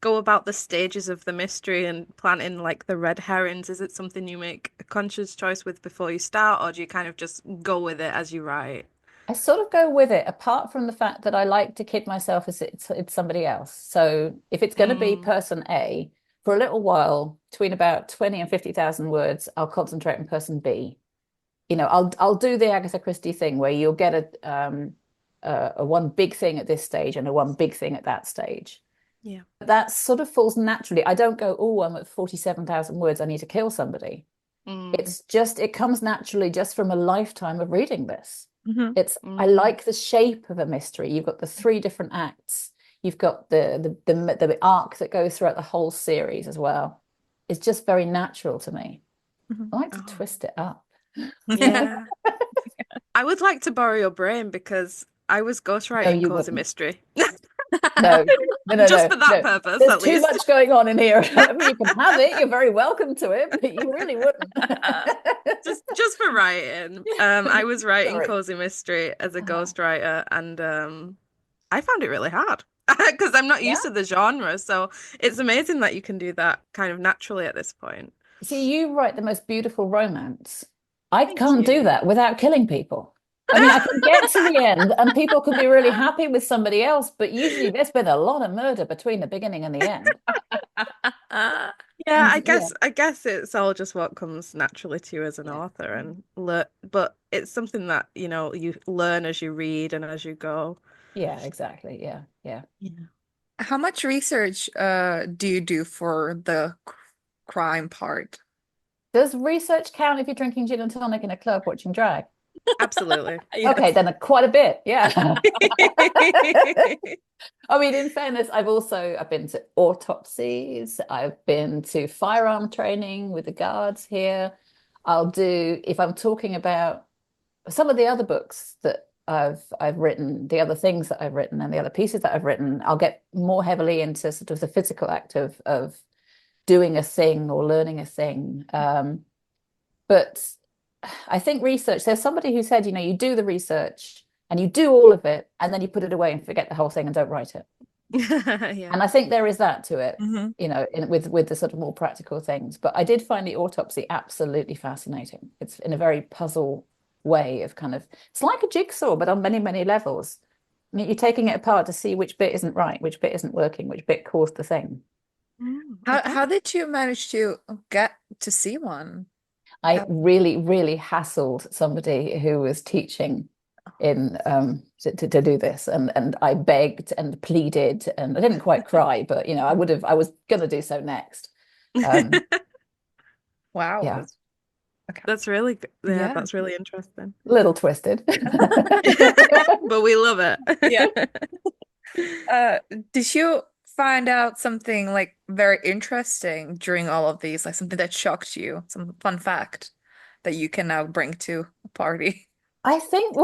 go about the stages of the mystery and planting like the red herrings? Is it something you make a conscious choice with before you start, or do you kind of just go with it as you write? I sort of go with it, apart from the fact that I like to kid myself as it's somebody else. So if it's going to be person A, for a little while, between about 20 and 50,000 words, I'll concentrate on person B. I'll do the Agatha Christie thing where you'll get a one big thing at this stage and a one big thing at that stage. Yeah. That sort of falls naturally. I don't go, oh, I'm at 47,000 words, I need to kill somebody. It's just, it comes naturally just from a lifetime of reading this. I like the shape of a mystery. You've got the three different acts. You've got the arc that goes throughout the whole series as well. It's just very natural to me. I like to twist it up. Yeah. I would like to borrow your brain because I was ghostwriting Cozy Mystery. No. Just for that purpose, There's at too least. much going on in here. I mean, you can have it. You're very welcome to it, but you really wouldn't. just for writing. I was writing Cozy Mystery as a ghostwriter, and I found it really hard because I'm not used to the genre. So it's amazing that you can do that kind of naturally at this point. See, you write the most beautiful romance. I can't do that without killing people. I mean, I can get to the end and people can be really happy with somebody else, but usually there's been a lot of murder between the beginning and the end. Yeah, I guess it's all just what comes naturally to you as an author, and but it's something that, you learn as you read and as you go. Yeah, exactly. Yeah. How much research do you do for the crime part? Does research count if you're drinking gin and tonic in a club watching drag? Absolutely. Okay, then quite a bit. Yeah. I mean, in fairness, I've been to autopsies. I've been to firearm training with the guards here. If I'm talking about some of the other books that I've written, the other things that I've written and the other pieces that I've written, I'll get more heavily into sort of the physical act of doing a thing or learning a thing. But I think research, there's somebody who said, you do the research and you do all of it and then you put it away and forget the whole thing and don't write it. And I think there is that to it, with the sort of more practical things. But I did find the autopsy absolutely fascinating. It's in a very puzzle way of it's like a jigsaw, but on many, many levels. I mean, you're taking it apart to see which bit isn't right, which bit isn't working, which bit caused the thing. How did you manage to get to see one? I really, really hassled somebody who was teaching in to do this, and I begged and pleaded, and I didn't quite cry, but I was gonna do so next. Wow. Yeah. Okay. That's really that's really interesting. A little twisted. But we love it. Yeah. Did you find out something like very interesting during all of these, like something that shocked you, some fun fact that you can now bring to a party? I think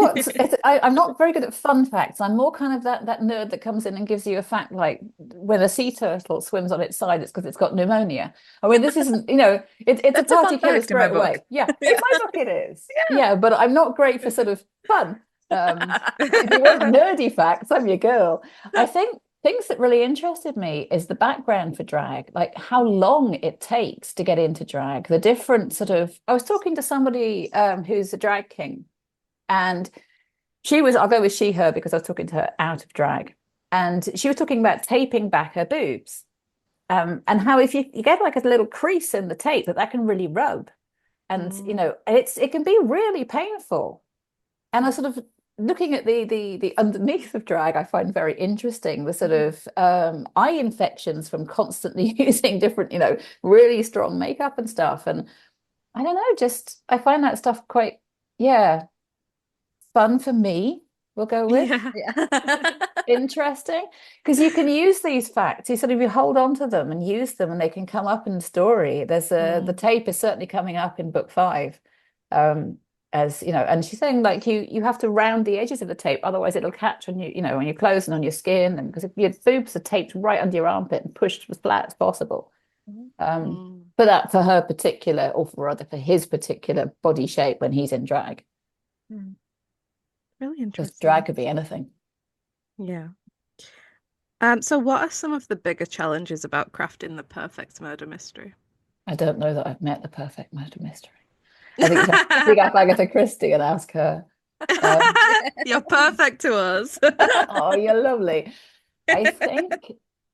I'm not very good at fun facts. I'm more kind of that nerd that comes in and gives you a fact, like when a sea turtle swims on its side, it's because it's got pneumonia. I mean, this isn't, it's a party killer straight away. Yeah, in my book it is. Yeah, but I'm not great for sort of fun. If you want nerdy facts, I'm your girl. I think things that really interested me is the background for drag, like how long it takes to get into drag, the different I was talking to somebody who's a drag king, and I'll go with she, her because I was talking to her out of drag. And she was talking about taping back her boobs. And how if you get like a little crease in the tape that can really rub. And Mm. it can be really painful. And I sort of looking at the underneath of drag, I find very interesting the sort of eye infections from constantly using different, really strong makeup and stuff. And I don't know, just I find that stuff quite, yeah, fun for me, we'll go with. Yeah. Yeah. Interesting. Because you can use these facts, you hold on to them and use them, and they can come up in the story. The Mm. tape is certainly coming up in book 5. Um, as and she's saying like you have to round the edges of the tape, otherwise it'll catch on on your clothes and on your skin. And because if your boobs are taped right under your armpit and pushed as flat as possible. Mm. For her particular, or for rather for his particular body shape when he's in drag. Mm. Really Because interesting. drag could be anything. Yeah. So what are some of the bigger challenges about crafting the perfect murder mystery? I don't know that I've met the perfect murder mystery. I think you have to dig up Agatha Christie and ask her. Um, You're perfect to us. oh, you're lovely. I think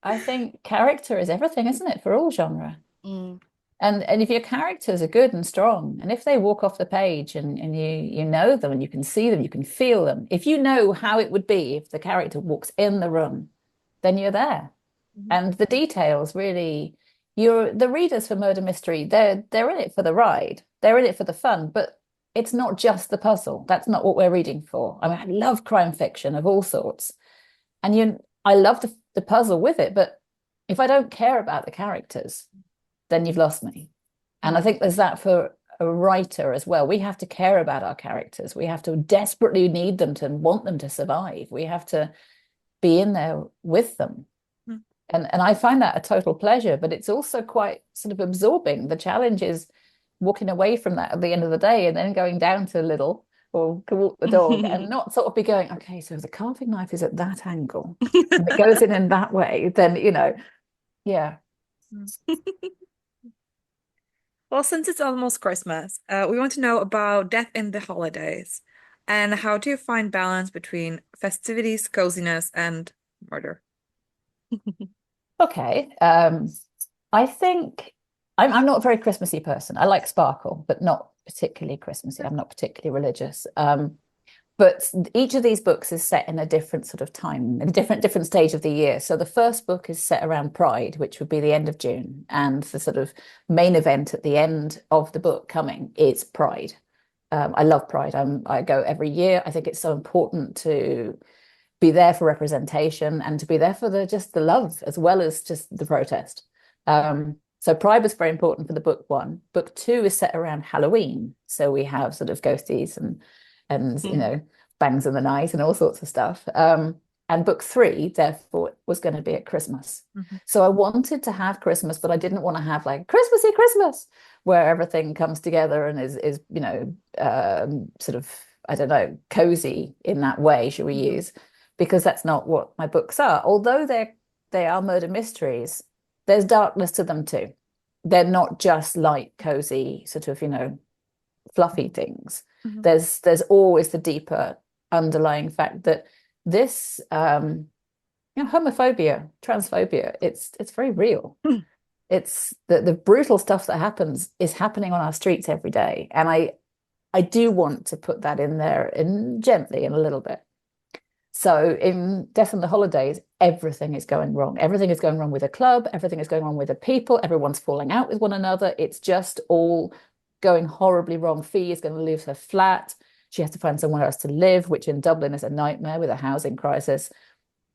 I think character is everything, isn't it, for all genre? Mm. And if your characters are good and strong, and if they walk off the page and you know them and you can see them, you can feel them. If you know how it would be if the character walks in the room, then you're there. Mhm. And the details really, you're the readers for murder mystery, they're in it for the ride. They're in it for the fun, but it's not just the puzzle. That's not what we're reading for. I mean, I love crime fiction of all sorts. And I love the puzzle with it, but if I don't care about the characters, then you've lost me. And I Mm. think there's that for a writer as well. We have to care about our characters. We have to desperately need them to want them to survive. We have to be in there with them. Mm. And I find that a total pleasure, but it's also quite sort of absorbing. The challenge is walking away from that at the end of the day and then going down to Little or go walk the dog and not sort of be going, okay, so if the carving knife is at that angle and it goes in that way, then yeah. Mm. Well, since it's almost Christmas, we want to know about death in the holidays and how do you find balance between festivities, coziness, and murder? Okay. I think I'm not a very Christmassy person. I like sparkle, but not particularly Christmassy. I'm not particularly religious. But each of these books is set in a different sort of time, in a different stage of the year. So the first book is set around Pride, which would be the end of June, and the sort of main event at the end of the book coming is Pride. I love Pride. I go every year. I think it's so important to be there for representation and to be there for the love as well as just the protest. So Pride was very important for the book 1. Book 2 is set around Halloween, so we have sort of ghosties and Mm. bangs in the night and all sorts of stuff. And book 3, therefore, was going to be at Christmas. Mhm. So I wanted to have Christmas, but I didn't want to have like Christmassy Christmas, where everything comes together and is sort of I don't know cozy in that way. Should we Mhm. use? Because that's not what my books are. Although they are murder mysteries, there's darkness to them too. They're not just light, cozy, sort of fluffy things. Mhm. There's always the deeper underlying fact that this homophobia, transphobia, it's very real. It's the brutal stuff that happens is happening on our streets every day. And I do want to put that in there in gently and a little bit. So in Death and the Holidays, everything is going wrong. Everything is going wrong with the club. Everything is going wrong with the people. Everyone's falling out with one another. It's just all going horribly wrong. Fee is going to lose her flat. She has to find somewhere else to live, which in Dublin is a nightmare with a housing crisis.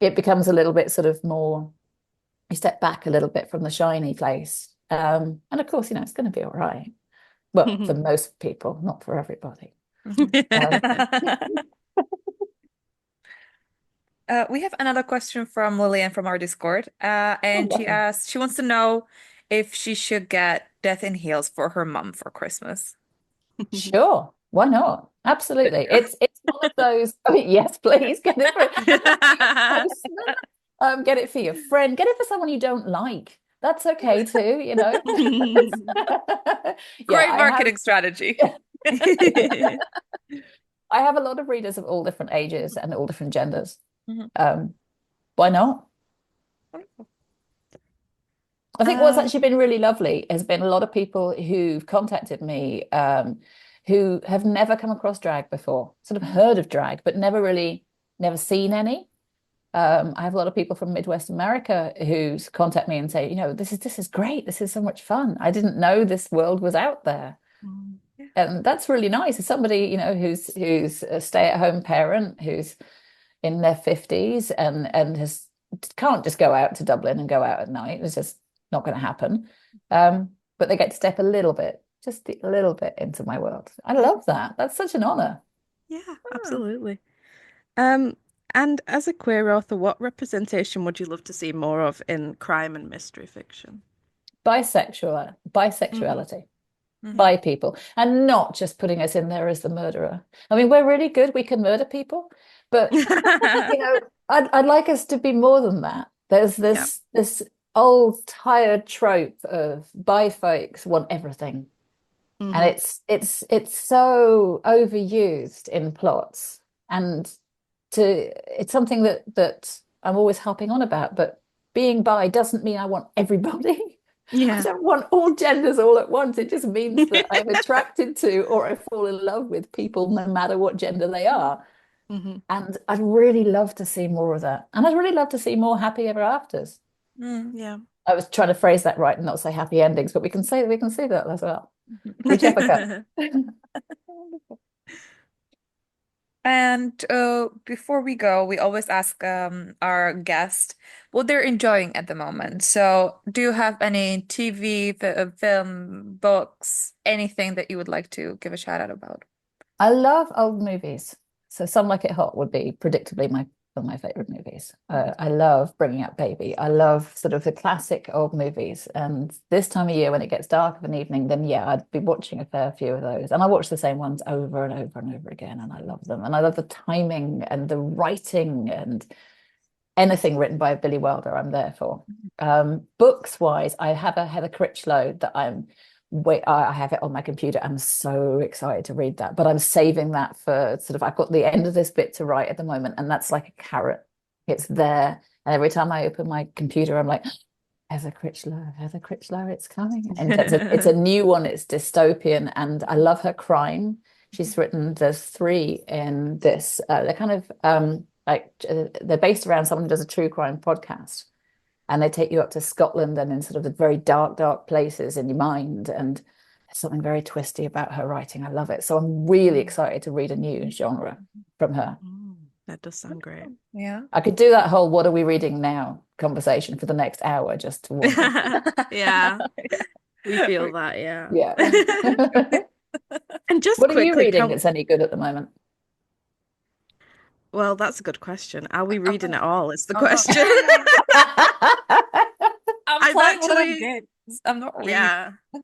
It becomes a little bit sort of more, you step back a little bit from the shiny place. And of course, it's going to be all right. Well, for most people, not for everybody. Mhm. Um, We have another question from Lillian from our Discord, oh, and lovely. she wants to know if she should get Death in Heels for her mom for Christmas. Sure, why not? Absolutely. It's one of those. I mean, yes, please get it for your postman. Get it for your friend. Get it for someone you don't like. That's okay too. Yeah, Great I have. marketing strategy. I have a lot of readers of all different ages and all different genders. Mhm. Um, why not? Wonderful. I think what's Um, actually been really lovely has been a lot of people who've contacted me who have never come across drag before, sort of heard of drag, but never seen any. I have a lot of people from Midwest America who contact me and say, this is great. This is so much fun. I didn't know this world was out there. yeah. And that's really nice. As somebody, who's a stay-at-home parent who's in their 50s and has can't just go out to Dublin and go out at night. It's just not going to happen. But they get to step a little bit, just a little bit into my world. I love that. That's such an honor. Yeah, Hmm. absolutely. Um, and as a queer author, what representation would you love to see more of in crime and mystery fiction? Bisexuality Hmm. by people, and not just putting us in there as the murderer. I mean, we're really good. We can murder people, but I'd like us to be more than that. There's Yeah. this old tired trope of bi folks want everything, and Hmm. it's so overused in plots, and it's something that I'm always harping on about. But being bi doesn't mean I want everybody. I Yeah. don't want all genders all at once. It just means that I'm attracted to or I fall in love with people no matter what gender they are. Hmm. And I'd really love to see more of that. And I'd really love to see more happy ever afters. Mm. Yeah. I was trying to phrase that right and not say happy endings, but we can say that as well. Whichever comes. Wonderful. And before we go, we always ask our guest what they're enjoying at the moment. So, do you have any TV, film, books, anything that you would like to give a shout out about? I love old movies. So Some Like It Hot would be predictably one of my favorite movies. I love Bringing Up Baby. I love sort of the classic old movies. And this time of year, when it gets dark of an evening, then yeah, I'd be watching a fair few of those. And I watch the same ones over and over and over again, and I love them. And I love the timing and the writing and anything written by Billy Wilder, I'm there for. Books wise, I have a Heather Critchlow that I have it on my computer. I'm so excited to read that, but I'm saving that for sort of, I've got the end of this bit to write at the moment, and that's like a carrot. It's there. And every time I open my computer, I'm like, Heather Critchlow, it's coming. And it's a new one, it's dystopian, and I love her crime. There's three in this. They're kind of they're based around someone who does a true crime podcast, and they take you up to Scotland and in sort of the very dark, dark places in your mind. And there's something very twisty about her writing. I love it. So I'm really excited to read a new genre from her. Mm, that does sound great. Yeah. I could do that whole "what are we reading now" conversation for the next hour just to warm people. Yeah, Yeah. we feel that, yeah. Yeah. And just What are you quickly, reading that's any good at the moment? well, that's a good question. Are we reading Okay. it all? Is the Oh, question. I'm I've playing one of them actually, games. I'm not reading. yeah. Yeah.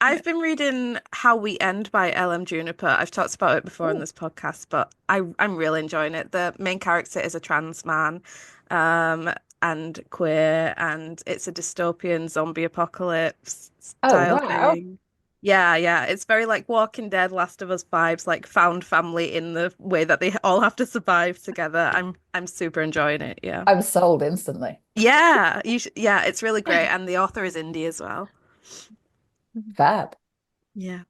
I've been reading How We End by L.M. Juniper. I've talked about it before on Oh, this podcast, but I'm really enjoying it. The main character is a trans man, um, and queer, and it's a dystopian zombie apocalypse oh, style wow. thing. Yeah, yeah. It's very like Walking Dead, Last of Us vibes, like found family in the way that they all have to survive together. I'm super enjoying it. Yeah. I'm sold instantly. Yeah, yeah, it's really great. And the author is indie as well. Fab. Yeah.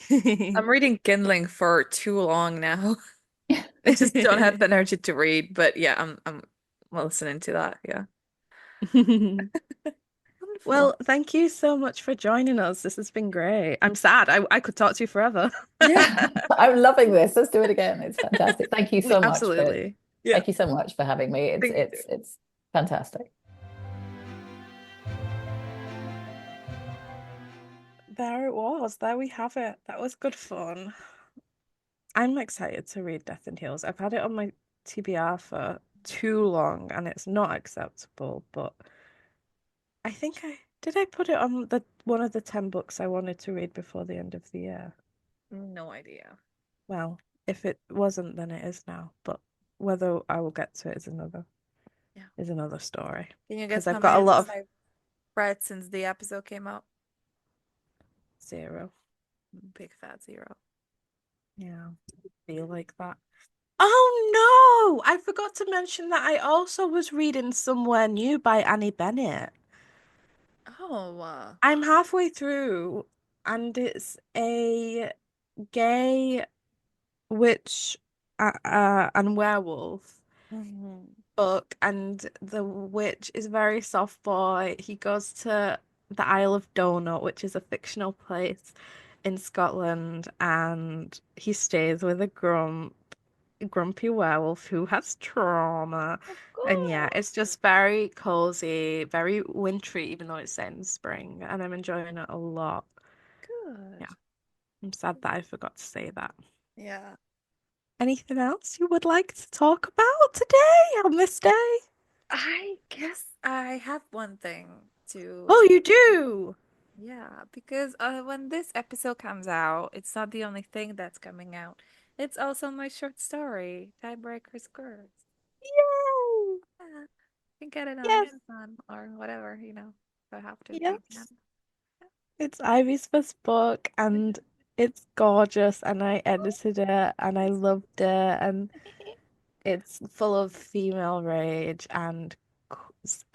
I'm reading Kindling for too long now. I just don't have the energy to read, but yeah, I'm listening to that. Yeah. Well, Wonderful. thank you so much for joining us. This has been great. I'm sad. I could talk to you forever. Yeah. I'm loving this. Let's do it again. It's fantastic. We absolutely. Yeah. Thank you so much for having me. It's Thank you. it's it's fantastic. There it was. There we have it. That was good fun. I'm excited to read Death and Heels. I've had it on my TBR for too long and it's not acceptable, but I think I did I put it on the one of the 10 books I wanted to read before the end of the year. No idea. Well, if it wasn't, then it is now. But whether I will get to it Yeah. is another story. Can you Because guess I've how got a many lot books of I've read since the episode came out? zero. Big fat zero. Yeah, feel like that. Oh no! I forgot to mention that I also was reading Somewhere New by Annie Bennett. Oh, I'm halfway through, and it's a gay witch and werewolf mhm. book, and the witch is very soft boy. He goes to the Isle of Donut, which is a fictional place in Scotland, and he stays with a grumpy werewolf who has trauma. Of And yeah, course. it's just very cozy, very wintry, even though it's set in spring, and I'm enjoying it a lot. Yeah, Good. I'm sad that I forgot to say that. Yeah. Anything else you would like to talk about today on this day? I guess I have one thing to, Oh, you do? yeah, because when this episode comes out, it's not the only thing that's coming out. It's also my short story, Tiebreaker Curse. Yay! Yeah, you can get it on Yes, Amazon or whatever, if I have to, you can. yes. It's Ivy's first book and it's gorgeous and I edited it and I loved it and it's full of female rage and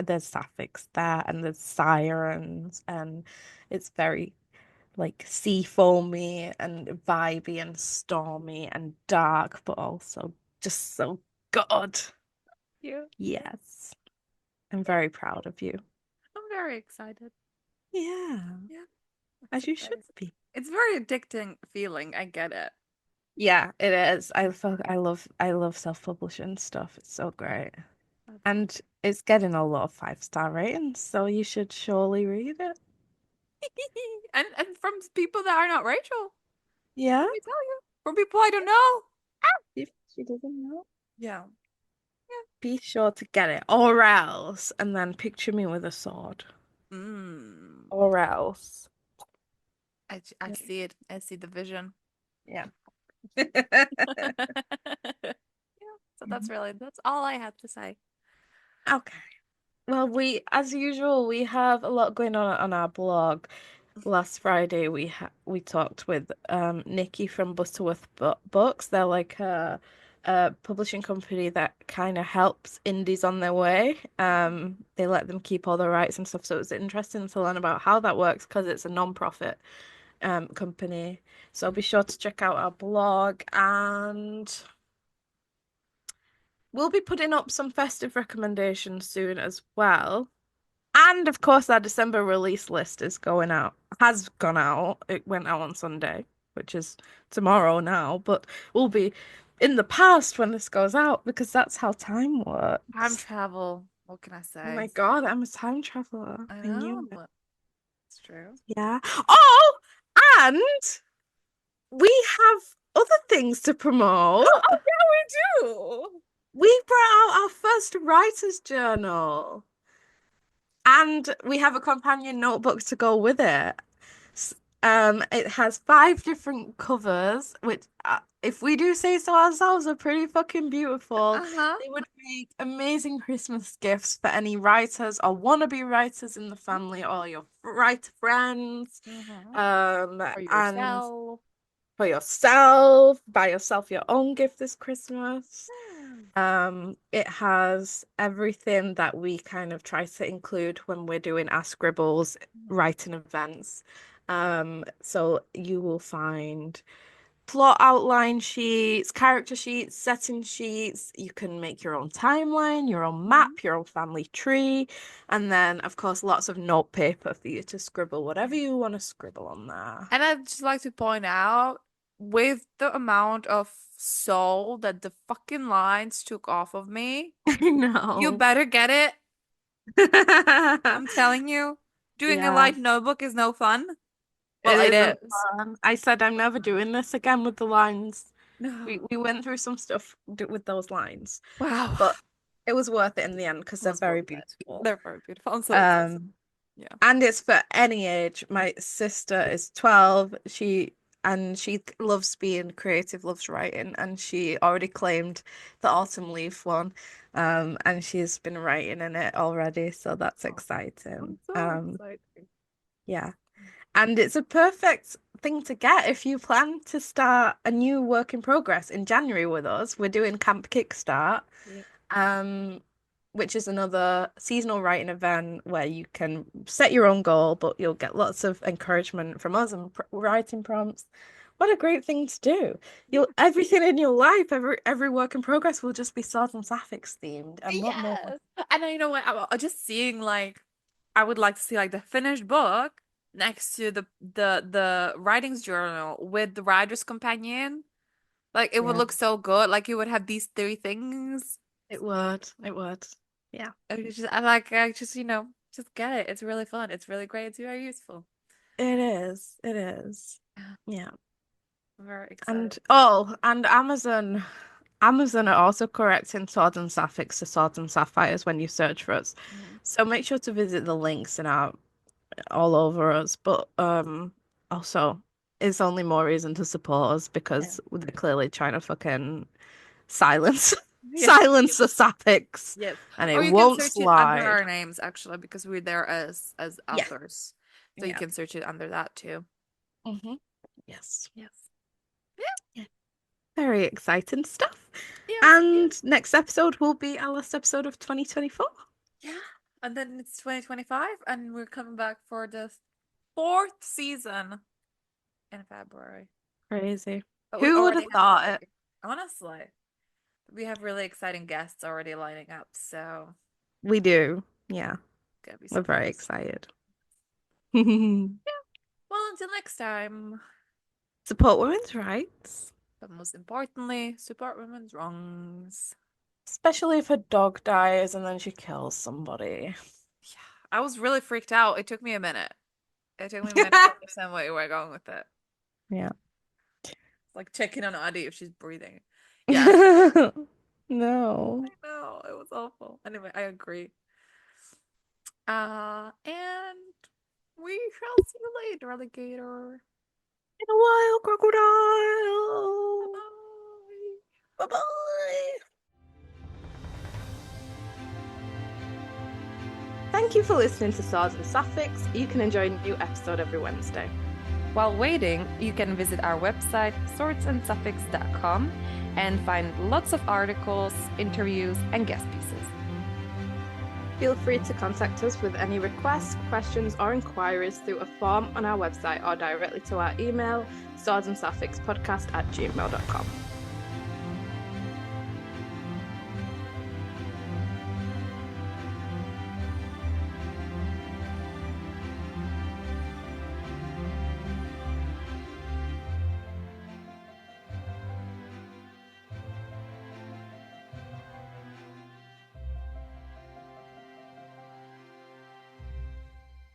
there's sapphics there and there's sirens and it's very like sea foamy and vibey and stormy and dark, but also just so good. You. Yes, I'm very proud of you. I'm very excited. Yeah, Yeah, as it's you should very, be. it's very addicting feeling. I get it. Yeah, it is. I love self-publishing stuff. It's so great. That's awesome. And it's getting a lot of 5-star ratings, so you should surely read it. And from people that are not Rachel, Yeah? let me tell you, from people I don't know. If she doesn't know. Yeah. Be sure to get it, or else, and then picture me with a sword. Mm. Or else. I see it. I see the vision. Yeah. Yeah. So that's all I have to say. Okay. Well, as usual, we have a lot going on our blog. Last Friday, we talked with Nikki from Butterworth Books. They're like a publishing company that kind of helps indies on their way. They let them keep all the rights and stuff. So it's interesting to learn about how that works because it's a non-profit company. So be sure to check out our blog and we'll be putting up some festive recommendations soon as well. And of course, our December release list is going out, has gone out. It went out on Sunday, which is tomorrow now, but will be in the past when this goes out because that's how time Time works. travel. What can I Oh say? my God, I'm a time traveler. I I know. knew it. It's true. Yeah. Oh, and we have other things to promote. Oh, yeah, we do. We brought out our first writer's journal. And we have a companion notebook to go with it. It has 5 different covers, which, if we do say so ourselves, are pretty fucking beautiful. Uh-huh. They would make amazing Christmas gifts for any writers or wannabe writers in the family or your writer friends. Uh-huh. For And yourself. for yourself, buy yourself your own gift this Christmas. Yeah. It has everything that we kind of try to include when we're doing our scribbles writing events. So you will find plot outline sheets, character sheets, setting sheets. You can make your own timeline, your own Mhm. map, your own family tree, and then, of course, lots of note paper for you to scribble whatever you want to scribble on there. And I'd just like to point out, with the amount of soul that the fucking lines took off of me, I you know. better get it. I'm telling you, doing a Yeah. light notebook is no fun. Well, It it isn't is. fun. I said I'm never doing this again with the lines. We No. we went through some stuff with those lines, Wow. but it was worth it in the end because they're Was very worth it. beautiful. They're very beautiful. I'm so excited. Um, Yeah. and it's for any age. My sister is 12. She loves being creative, loves writing, and she already claimed the autumn leaf one. And she's been writing in it already, so that's Oh, I'm exciting. so excited. Yeah. And it's a perfect thing to get if you plan to start a new work in progress in January with us. We're doing Camp Kickstart, Yep. which is another seasonal writing event where you can set your own goal, but you'll get lots of encouragement from us and writing prompts. What a great thing to do. You'll everything in your life, every work in progress will just be Swords and Sapphics themed. And what more? Yes. And you know what? I'm just seeing like I would like to see like the finished book next to the writings journal with the writer's companion. Like it would Yeah, look so good. Like you would have these three things. it would. It would. Yeah, I just, just get it. It's really fun. It's really great. It's very useful. it is. It is. Yeah. Yeah. Very excited. And Amazon are also correcting Swords and Sapphics to Swords and Sapphires when you search for us. Mhm. So make sure to visit the links in our all over us. But also it's only more reason to support us Yeah. because they're clearly trying to fucking silence Yeah. silence the Sapphics. Yes. And Or it you can won't search it under slide. our names actually because we're there as Yeah. authors. So you Yeah. can search it under that too. Yes. Yes. Yeah. Very exciting stuff. Yes. And next episode will be our last episode of 2024. Yeah. And then it's 2025 and we're coming back for the fourth season in February. Crazy. But we Who would already have have thought it? honestly, we have really exciting guests already lining up, so We do. Yeah. it's gonna be We're so very fun. excited. Well, until next time. Support women's rights. But most importantly, support women's wrongs. Especially if a dog dies and then she kills somebody. Yeah, I was really freaked out. It took me a minute. It took me a minute to understand where you were going with it. Yeah. Like checking on Addie if she's breathing. Yeah. No. I know, it was awful. Anyway, I agree. And we shall see you later, alligator. In a while, crocodile. Bye. Bye-bye. Thank you for listening to Swords and Sapphics. You can enjoy a new episode every Wednesday. While waiting, you can visit our website, swordsandsuffix.com, and find lots of articles, interviews, and guest pieces. Feel free to contact us with any requests, questions, or inquiries through a form on our website or directly to our email, swordsandsuffixpodcast@gmail.com.